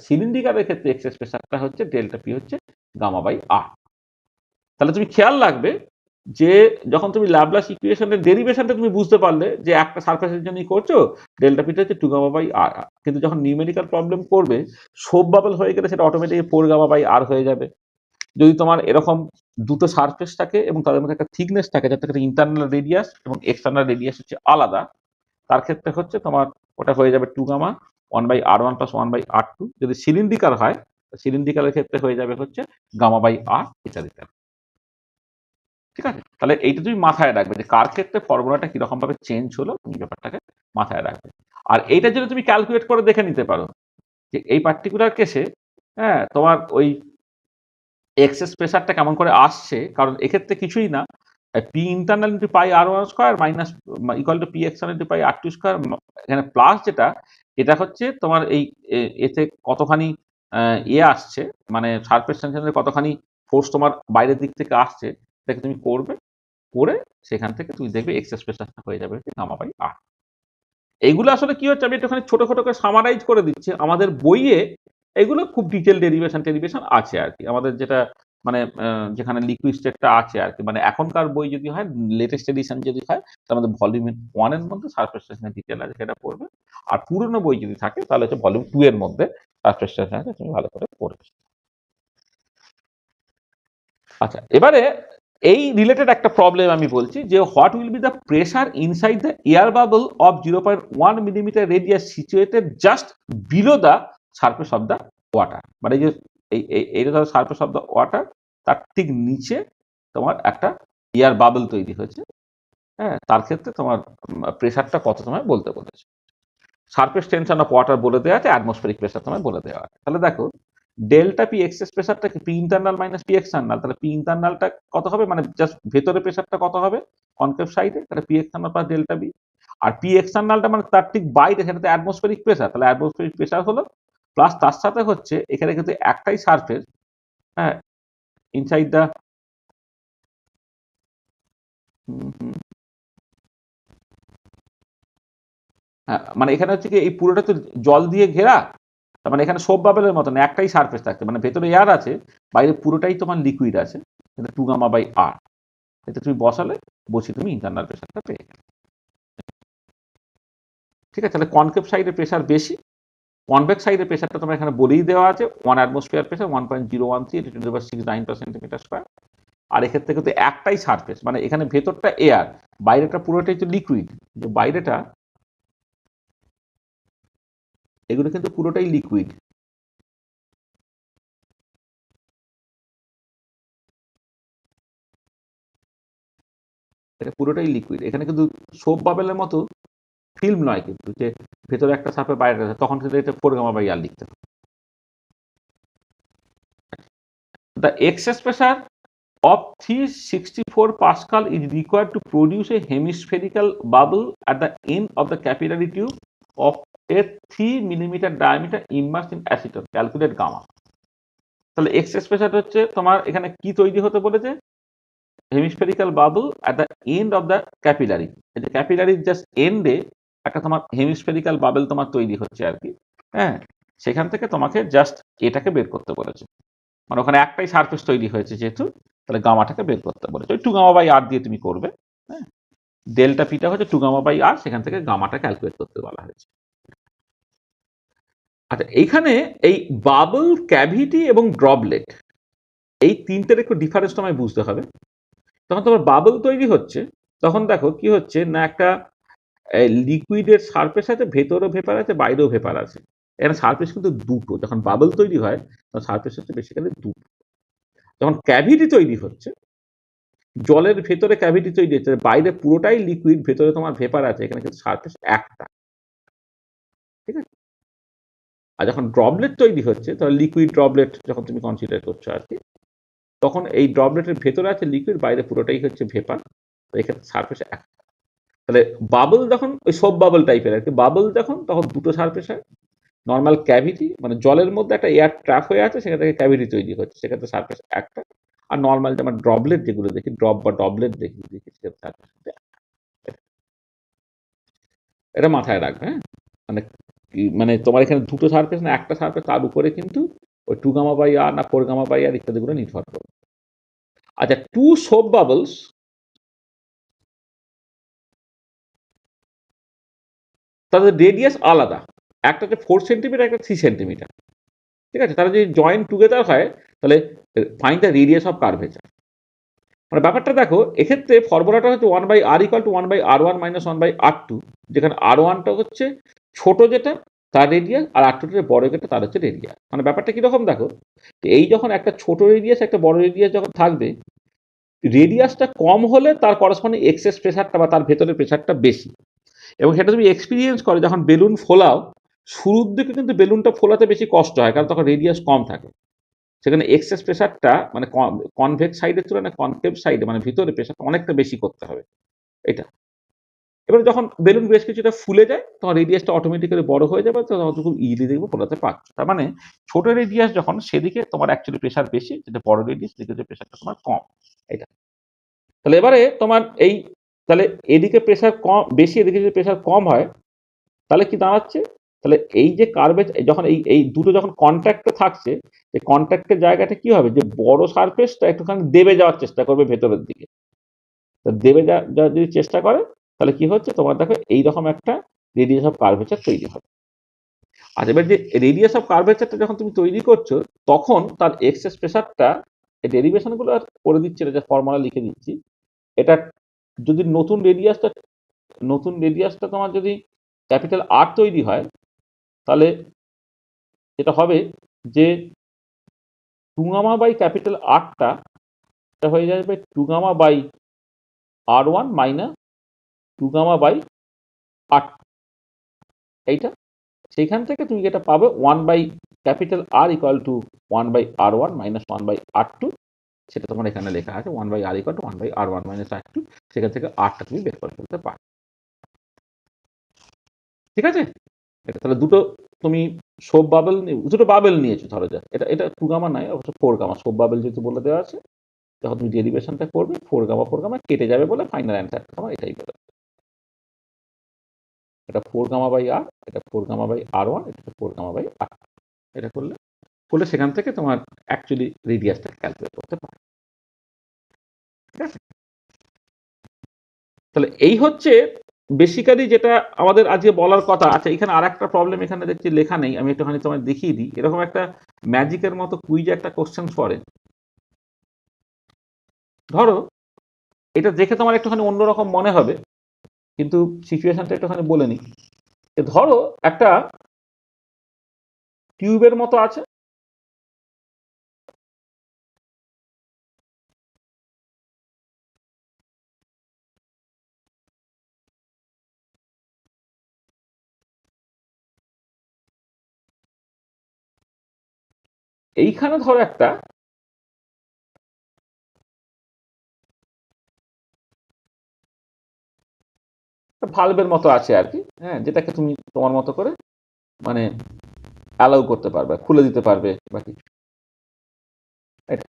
সিলিন্ড্রিকালের ক্ষেত্রে এক্সেস প্রেসারটা হচ্ছে ডেল্টা পি হচ্ছে গামা বাই আর। তাহলে তুমি খেয়াল রাখবে যে যখন তুমি ল্যাপ্লাস ইকুয়েশনের ডেরিভেশনটা তুমি বুঝতে পারলে যে একটা সারফেসের জন্যই করছো, ডেল্টা পিটা হচ্ছে 2 গামা বাই আর, কিন্তু যখন নিউমেরিক্যাল প্রবলেম করবে সোপ বাবল হয়ে গেলে সেটা অটোমেটিক 4 গামা বাই আর হয়ে যাবে। যদি তোমার এরকম দুটো সারফেস থাকে এবং তাদের মধ্যে একটা থিকনেস থাকে, যাতে একটা ইন্টারনাল রেডিয়াস এবং এক্সটার্নাল রেডিয়াস হচ্ছে আলাদা, তার ক্ষেত্রে হচ্ছে তোমার ওটা হয়ে যাবে 2 gamma 1 by R one plus 1 by R two. যদি সিলিন্ড্রিকাল হয়, সিলিন্ড্রিকালের ক্ষেত্রে হয়ে যাবে হচ্ছে গামা বাই আর ইত্যাদি। ঠিক আছে, তাহলে এইটা তুমি মাথায় রাখবে যে কার ক্ষেত্রে ফর্মুলাটা কিরকম ভাবে চেঞ্জ হলো, তুমি ব্যাপারটাকে মাথায় রাখবে। আর এইটা যদি তুমি ক্যালকুলেট করে দেখে নিতে পারো যে এই পার্টিকুলার কেসে হ্যাঁ তোমার ওই এক্সেস প্রেসারটা কেমন করে আসছে, কারণ এক্ষেত্রে কিছুই না, P internal into pi R one square minus equal to P external into pi R two square, এখানে প্লাস যেটা, এটা হচ্ছে তোমার এই এতে কতখানি আসছে, মানে সারফেস টেনশনের কতখানি ফোর্স তোমার বাইরের দিক থেকে আসছে, এটাকে তুমি করবে, করে সেখান থেকে তুমি দেখবে এক্সেস প্রেসারটা হয়ে যাবে গামা বাই আর। এইগুলো আসলে কি হচ্ছে, আমি একটুখানি ছোট ছোট করে সামারাইজ করে দিচ্ছি, আমাদের বইয়ে এগুলো খুব ডিটেল ডেরিভেশন আছে আর কি, আমাদের যেটা মানে যেখানে লিকুইড স্টেটটা আছে আর কি, মানে এখনকার বই যদি হয়, লেটেস্ট এডিশন যদি হয়, তার মধ্যে ভলিউম 1 এর মধ্যে সারফেস টেনশনের ডিটেল আছে, সেটা পড়বে। আর পুরনো বই যদি থাকে, তাহলে হচ্ছে ভলিউম 2 এর মধ্যে সারফেস টেনশন আছে, তুমি ভালো করে পড়বে। আচ্ছা, এবারে এই রিলেটেড একটা প্রবলেম আমি বলছি যে what will be the pressure inside the air bubble of 0.1 millimetre radius situated just below the surface of the water. মানে এই যে এইটা ধরো সারফেস অফ দ্য ওয়াটার, তার ঠিক নিচে তোমার একটা এয়ার বাবল তৈরি হয়েছে, হ্যাঁ, তার ক্ষেত্রে তোমার প্রেসারটা কত তোমায় বলতে বলেছে। সারফেস টেনশন অফ ওয়াটার বলে দেওয়া আছে, অ্যাটমসফেরিক প্রেসার তোমায় বলে দেওয়া আছে। তাহলে দেখো ডেল্টা পি এক্সেস প্রেসারটাকে P internal minus P external, তাহলে পি ইন্টারনালটা কত হবে, মানে জাস্ট ভেতরে প্রেসারটা কত হবে কনকেভ সাইডে, তাহলে P external plus delta P. আর পি এক্সটার্নালটা মানে তার ঠিক বাইরে, সেটাতে অ্যাটমসফেরিক প্রেসার, তাহলে অ্যাটমসফেরিক প্রেসার হলো প্লাস তার সাথে হচ্ছে এখানে কিন্তু একটাই সারফেস, হ্যাঁ, ইনসাইড দ্য হ্যাঁ, মানে এখানে হচ্ছে কি এই পুরোটা তো জল দিয়ে ঘেরা, তার মানে এখানে সোপ বাবেলের মতন একটাই সারফেস থাকছে, মানে ভেতরে এয়ার আছে, বাইরে পুরোটাই তোমার লিকুইড আছে, কিন্তু 2 গামা বাই আর। এটা তুমি বসালে বসিয়ে তুমি ইন্টারনাল প্রেসারটা পেয়ে গেলে। ঠিক আছে, তাহলে কনকেভ সাইডের প্রেসার বেশি, কনভেক্স সাইডের প্রেসারটা তোমার এখানে বলেই দেওয়া আছে, 1 অ্যাটমসফিয়ার প্রেসার 1.013 10⁻⁶ আর এক্ষেত্রে কিন্তু একটাই সারফেস, মানে এখানে ভেতরটা এয়ার, বাইরেটা পুরোটাই তো লিকুইড, যে বাইরেটা এগুলো কিন্তু পুরোটাই লিকুইড। এটা পুরোটাই লিকুইড, এখানে কিন্তু সোপ বাবেলের মতো ফিল্ম নয় কিন্তু, যে ভেতরে একটা সারফেস বাইরে আছে, তখন কিন্তু এটা 4 গামা বাই আর লিখতে হবে। The excess pressure of 364 Pascal is required to produce a hemispherical bubble at the end of the capillary tube of a 3 millimeter diameter immersed in acetone. Calculate gamma. তাহলে excess pressure হচ্ছে তোমার এখানে কি তৈরি হতে বলেছে, hemispherical bubble at the end of the capillary, এই যে ক্যাপিলারির জাস্ট এন্ডে একটা তোমার হেমিস্ফেরিক্যাল বাবল তোমার তৈরি হচ্ছে আর কি, হ্যাঁ, সেখান থেকে তোমাকে জাস্ট এটাকে বের করতে বলেছে, মানে ওখানে একটাই সারফেস তৈরি হয়েছে যেহেতু, তাহলে গামাটাকে বের করতে বলেছে। ওই 2 গামা বাই আর দিয়ে তুমি করবে। হ্যাঁ, ডেল্টা পিটা হচ্ছে 2 গামা বাই আর, সেখান থেকে গামাটা ক্যালকুলেট করতে বলা হয়েছে। আচ্ছা, এইখানে এই বাবল, ক্যাভিটি এবং ড্রপলেট, এই তিনটের একটু ডিফারেন্স তোমায় বুঝতে হবে। তখন তোমার বাবল তৈরি হচ্ছে, তখন দেখো কি হচ্ছে না, একটা লিকুইডের সারফেস আছে, ভেতরেও ভেপার আছে, বাইরেও ভেপার আছে। এখানে সারফেস কিন্তু দুটো, যখন বাবল তৈরি হয় তখন সারফেস হচ্ছে বেসিক্যালি দুটো। যখন ক্যাভিটি তৈরি হচ্ছে, জলের ভেতরে ক্যাভিটি তৈরি হচ্ছে, বাইরে পুরোটাই লিকুইড, ভেতরে তোমার ভেপার আছে, এখানে কিন্তু সারফেস একটা। ঠিক আছে। আর যখন ড্রপলেট তৈরি হচ্ছে, তাহলে লিকুইড ড্রপলেট যখন তুমি কনসিডার করছো আর কি, তখন এই ড্রপলেটের ভেতরে আছে লিকুইড, বাইরে পুরোটাই হচ্ছে ভেপার, তো এখানে সারফেস একটা। তাহলে বাবল যখন ওই সব বাবল টাইপের আর কি, বাবল যখন তখন দুটো সারফেস হয়। নর্মাল ক্যাভিটি মানে জলের মধ্যে একটা এয়ার ট্র্যাপ হয়ে আছে, সেখান থেকে ক্যাভিটি তৈরি হচ্ছে, সেক্ষেত্রে সারফেস একটা। আর নর্মাল যেমন ড্রপলেট যেগুলো দেখি, ড্রপ বা ডবলেট দেখি, সেক্ষেত্রে সারফেস এটা মাথায় রাখবে। হ্যাঁ, মানে মানে তোমার এখানে দুটো সারফেস না একটা সারফেস, তার উপরে কিন্তু ওই 2 গামা বাই আর না 4 গামা বাই আর ইত্যাদিগুলো নির্ভর করবে। আচ্ছা, 2 সোপ বাবলস, তাদের রেডিয়াস আলাদা, একটা হচ্ছে 4 সেন্টিমিটার, একটা 3 সেন্টিমিটার। ঠিক আছে, তারা যদি জয়েন টুগেদার হয়, তাহলে find the radius of curvature. মানে ব্যাপারটা দেখো, এক্ষেত্রে ফর্মুলাটা হচ্ছে 1 by R equal to 1 by R one minus 1 by R two, যেখানে আর ওয়ানটা হচ্ছে ছোট যেটা তার রেডিয়াস, আর আর টুটা বড় যেটা তার হচ্ছে রেডিয়াস। মানে ব্যাপারটা কিরকম দেখো, এই যখন একটা ছোট রেডিয়াস একটা বড় রেডিয়াস যখন থাকবে, রেডিয়াসটা কম হলে তার করসপন্ডিং এক্সেস প্রেসারটা বা তার ভেতরের প্রেসারটা বেশি। এবং সেটা তুমি এক্সপিরিয়েন্স করো যখন বেলুন ফোলাও, শুরুর দিকে কিন্তু বেলুনটা ফোলাতে বেশি কষ্ট হয়, কারণ তখন রেডিয়াস কম থাকে। সেখানে এক্সেস প্রেসারটা মানে কনভেক্স সাইডের তুলনায় কনকেভ সাইডে মানে ভিতরে প্রেসারটা অনেকটা বেশি করতে হবে এটা। এবার যখন বেলুন বেশ কিছুটা ফুলে যায়, তখন রেডিয়াসটা অটোমেটিক্যালি বড় হয়ে যাবে, তখন খুব ইজিলি দেখবো ফোলাতে পারছো। তার মানে ছোট রেডিয়াস যখন, সেদিকে তোমার অ্যাকচুয়ালি প্রেসার বেশি, যেটা বড় রেডিয়াস সেদিকে প্রেসারটা তোমার কম। এটা তাহলে এবারে তোমার এই, তাহলে এদিকে প্রেসার কম বেশি, এদিকে যদি প্রেসার কম হয়, তাহলে কি দাঁড়াচ্ছে, তাহলে এই যে কার্ভে যখন এই এই দুটো যখন কন্ট্যাক্টে থাকছে, এই কন্ট্যাক্টের জায়গাটা কি হবে, যে বড় সারফেসটা একটুখানি দেবে যাওয়ার চেষ্টা করবে ভেতরের দিকে। দেবে যদি চেষ্টা করে, তাহলে কি হচ্ছে তোমার দেখো এইরকম একটা রেডিয়াস অফ কার্ভেচার তৈরি হবে। আর এবার যে রেডিয়াস অফ কার্ভেচারটা যখন তুমি তৈরি করছো, তখন তার এক্সেস প্রেসারটা, এই ডেরিভেশনগুলো আর করে দিচ্ছি না, যে ফর্মুলা লিখে দিচ্ছি, এটা যদি নতুন রেডিয়াসটা তোমার যদি ক্যাপিটাল আর তৈরি হয়, তাহলে যেটা হবে যে 2 গামা বাই ক্যাপিটাল আরটা হয়ে যাবে 2 gamma by R one minus 2 gamma by R, এইটা সেইখান থেকে তুমি যেটা পাবে 1 by capital R equal to 1 by R one minus 1 by R two, সেটা তোমার এখানে লেখা আছে 1 by R equal to 1 by R one minus R two, সেখান থেকে আরটা তুমি বের করে ফেলতে পারো। ঠিক আছে, এটা তাহলে দুটো তুমি সোপ বাবেল, দুটো বাবেল নিয়েছো ধরো, যা এটা এটা 2 গামা নয়, অবশ্য 4 গামা, সোপ বাবেল যেহেতু বলে দেওয়া আছে, যখন তুমি ডেরিভেশনটা করবে 4 গামা কেটে যাবে বলে ফাইনাল অ্যান্সারটা তোমার এটাই বেরোবে। এটা 4 গামা বাই আর, এটা 4 গামা বাই আর ওয়ান, এটা 4 গামা বাই আর। এটা করলে সেখান থেকে তোমার অ্যাকচুয়ালি রেডিয়াসটা ক্যালকুলেট করতে পারো। ঠিক আছে, তাহলে এই হচ্ছে বেসিক্যালি যেটা আমাদের আজকে বলার কথা। আচ্ছা, এখানে আর একটা প্রবলেম এখানে দেখছি লেখা নেই, আমি একটুখানি তোমায় দেখিয়ে দিই। এরকম একটা ম্যাজিকের মতো কুইজে একটা কোশ্চেন পড়ে, ধরো এটা দেখে তোমার একটুখানি অন্যরকম মনে হবে, কিন্তু সিচুয়েশনটা একটুখানি বলে নিই। ধরো একটা টিউবের মতো আছে, এইখানে ধরো একটা ভালভের মতো আছে আর কি, হ্যাঁ, যেটাকে তুমি তোমার মতো করে মানে অ্যালাউ করতে পারবে, খুলে দিতে পারবে বা কিছু। এটা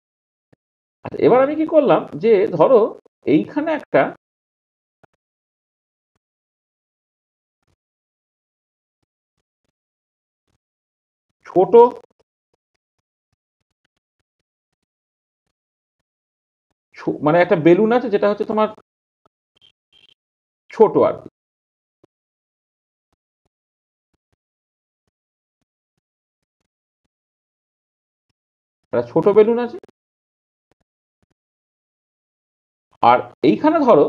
আচ্ছা, এবার আমি কি করলাম, যে ধরো এইখানে একটা ছোট মানে একটা বেলুন আছে যেটা হচ্ছে তোমার ছোট আর কি, একটা ছোট বেলুন আছে, আর এইখানে ধরো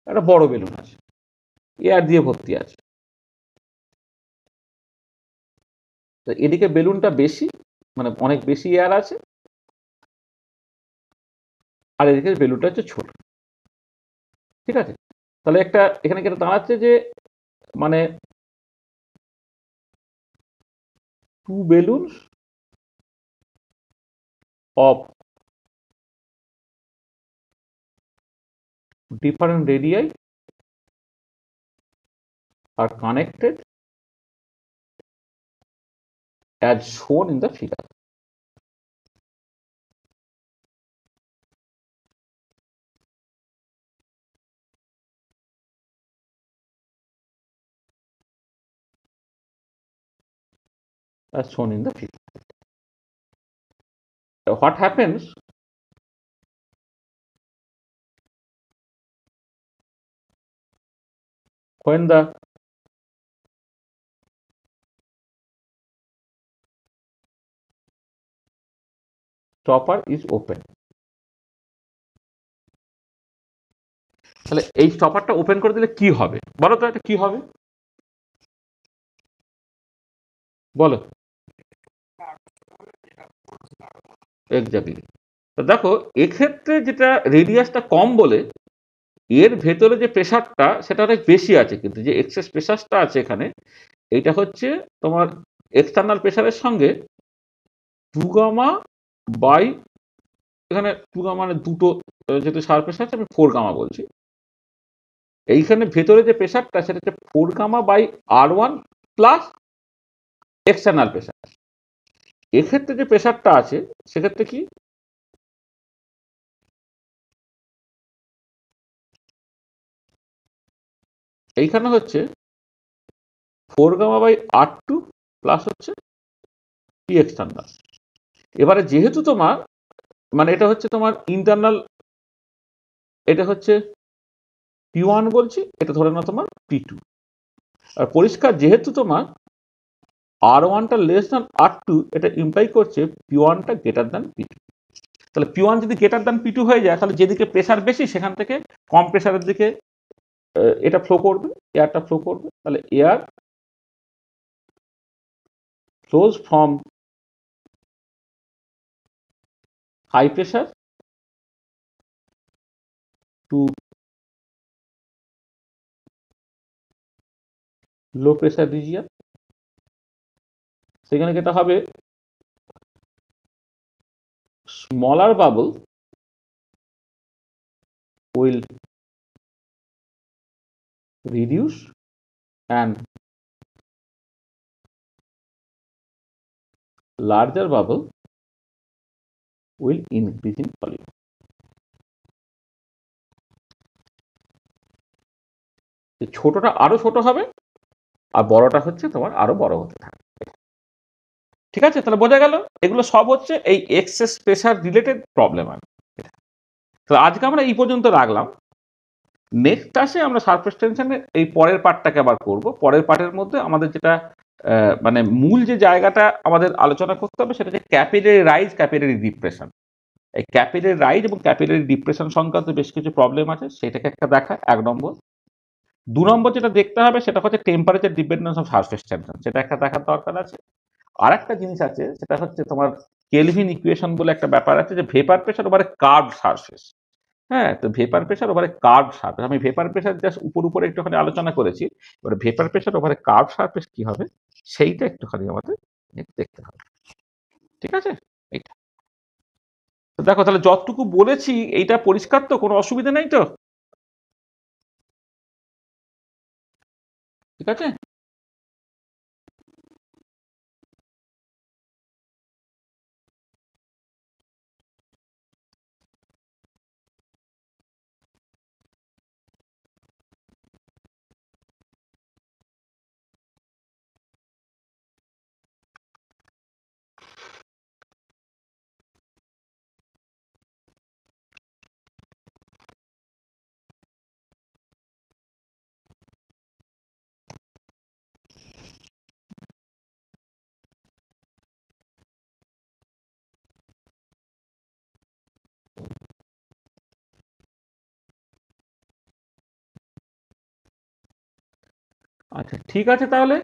একটা বড় বেলুন আছে, এয়ার দিয়ে ভর্তি আছে। তো এদিকে বেলুনটা বেশি, মানে অনেক বেশি এয়ার আছে, আর এদিকে বেলুনটা হচ্ছে ছোট। ঠিক আছে, তাহলে একটা এখানে কেটে দাঁড়াচ্ছে যে মানে two balloons of different radii are connected as shown in the figure. As shown in the figure. So what happens when the stopper is open? তাহলে এই স্টপারটা ওপেন করে দিলে কি হবে বলো তো, এটা কি হবে বলো। এক্স্যাক্টলি। তো দেখো এক্ষেত্রে যেটা রেডিয়াসটা কম বলে এর ভেতরে যে প্রেসারটা সেটা অনেক বেশি আছে, কিন্তু যে এক্সেস প্রেসারটা আছে এখানে এইটা হচ্ছে তোমার এক্সটার্নাল প্রেসারের সঙ্গে টু গামা বাই, এখানে টু গামা মানে দুটো, যেহেতু সারফেস আছে আমি ফোর গামা বলছি, এইখানে ভেতরে যে প্রেসারটা সেটা হচ্ছে four gamma by R one plus external pressure. এক্ষেত্রে যে প্রেসারটা আছে সেক্ষেত্রে কি এইখানে হচ্ছে four gamma by R two plus হচ্ছে পি এক্সটার্নাল। এবারে যেহেতু তোমার মানে এটা হচ্ছে তোমার ইন্টারনাল, এটা হচ্ছে পি ওয়ান বলছি, এটা ধরে নাও তোমার পি টু। আর পরিষ্কার যেহেতু তোমার আর ওয়ানটা লেস দ্যান আর টু, এটা ইমপ্লাই করছে পি ওয়ানটা গ্রেটার দ্যান পি টু। তাহলে পি ওয়ান যদি গ্রেটার দ্যান পি টু হয়ে যায় তাহলে যেদিকে প্রেসার বেশি সেখান থেকে কম প্রেসারের দিকে এটা ফ্লো করবে, এয়ারটা ফ্লো করবে। তাহলে air flows from high pressure to low pressure region. সেখানে যেটা হবে smaller bubble will reduce and larger bubble will increase in volume. ছোটটা আরো ছোট হবে আর বড়টা হচ্ছে তোমার আরো বড় হতে থাকবে। ঠিক আছে, তাহলে বোঝা গেল এগুলো সব হচ্ছে এই এক্সেস প্রেসার রিলেটেড প্রবলেম। আর তো আজকে আমরা এই পর্যন্ত রাখলাম। নেক্সট ক্লাসে আমরা সারফেস টেনশনের এই পরের পার্টটাকে আবার করব। পরের পার্টের মধ্যে আমাদের যেটা মানে মূল যে জায়গাটা আমাদের আলোচনা করতে হবে সেটা হচ্ছে ক্যাপিলারি রাইজ, ক্যাপিলারি ডিপ্রেশন। এই ক্যাপিলারি রাইজ এবং ক্যাপিলারি ডিপ্রেশন সংক্রান্ত বেশ কিছু প্রবলেম আছে, সেটাকে একটা দেখা এক নম্বর। দু নম্বর যেটা দেখতে হবে সেটা হচ্ছে temperature dependence of surface tension, সেটা একটা দেখার দরকার আছে। আর একটা জিনিস আছে সেটা হচ্ছে তোমার কেলভিন ইকুয়েশন বলে একটা ব্যাপার আছে, যে ভেপার প্রেসার ওভারে কার্ভ সারফেস। হ্যাঁ, তো ভেপার প্রেসার ওভারে কার্ভ সারফেস, আমি ভেপার প্রেসার জাস্ট উপরে একটুখানি আলোচনা করেছি। এবারে ভেপার প্রেসার ওভারে কার্ভ সারফেস কি হবে সেইটা একটুখানি আমাদের দেখতে হবে। ঠিক আছে, এইটা তো দেখো তাহলে যতটুকু বলেছি এইটা পরিষ্কার তো, কোনো অসুবিধা নেই তো? ঠিক আছে। আচ্ছা, ঠিক আছে তাহলে।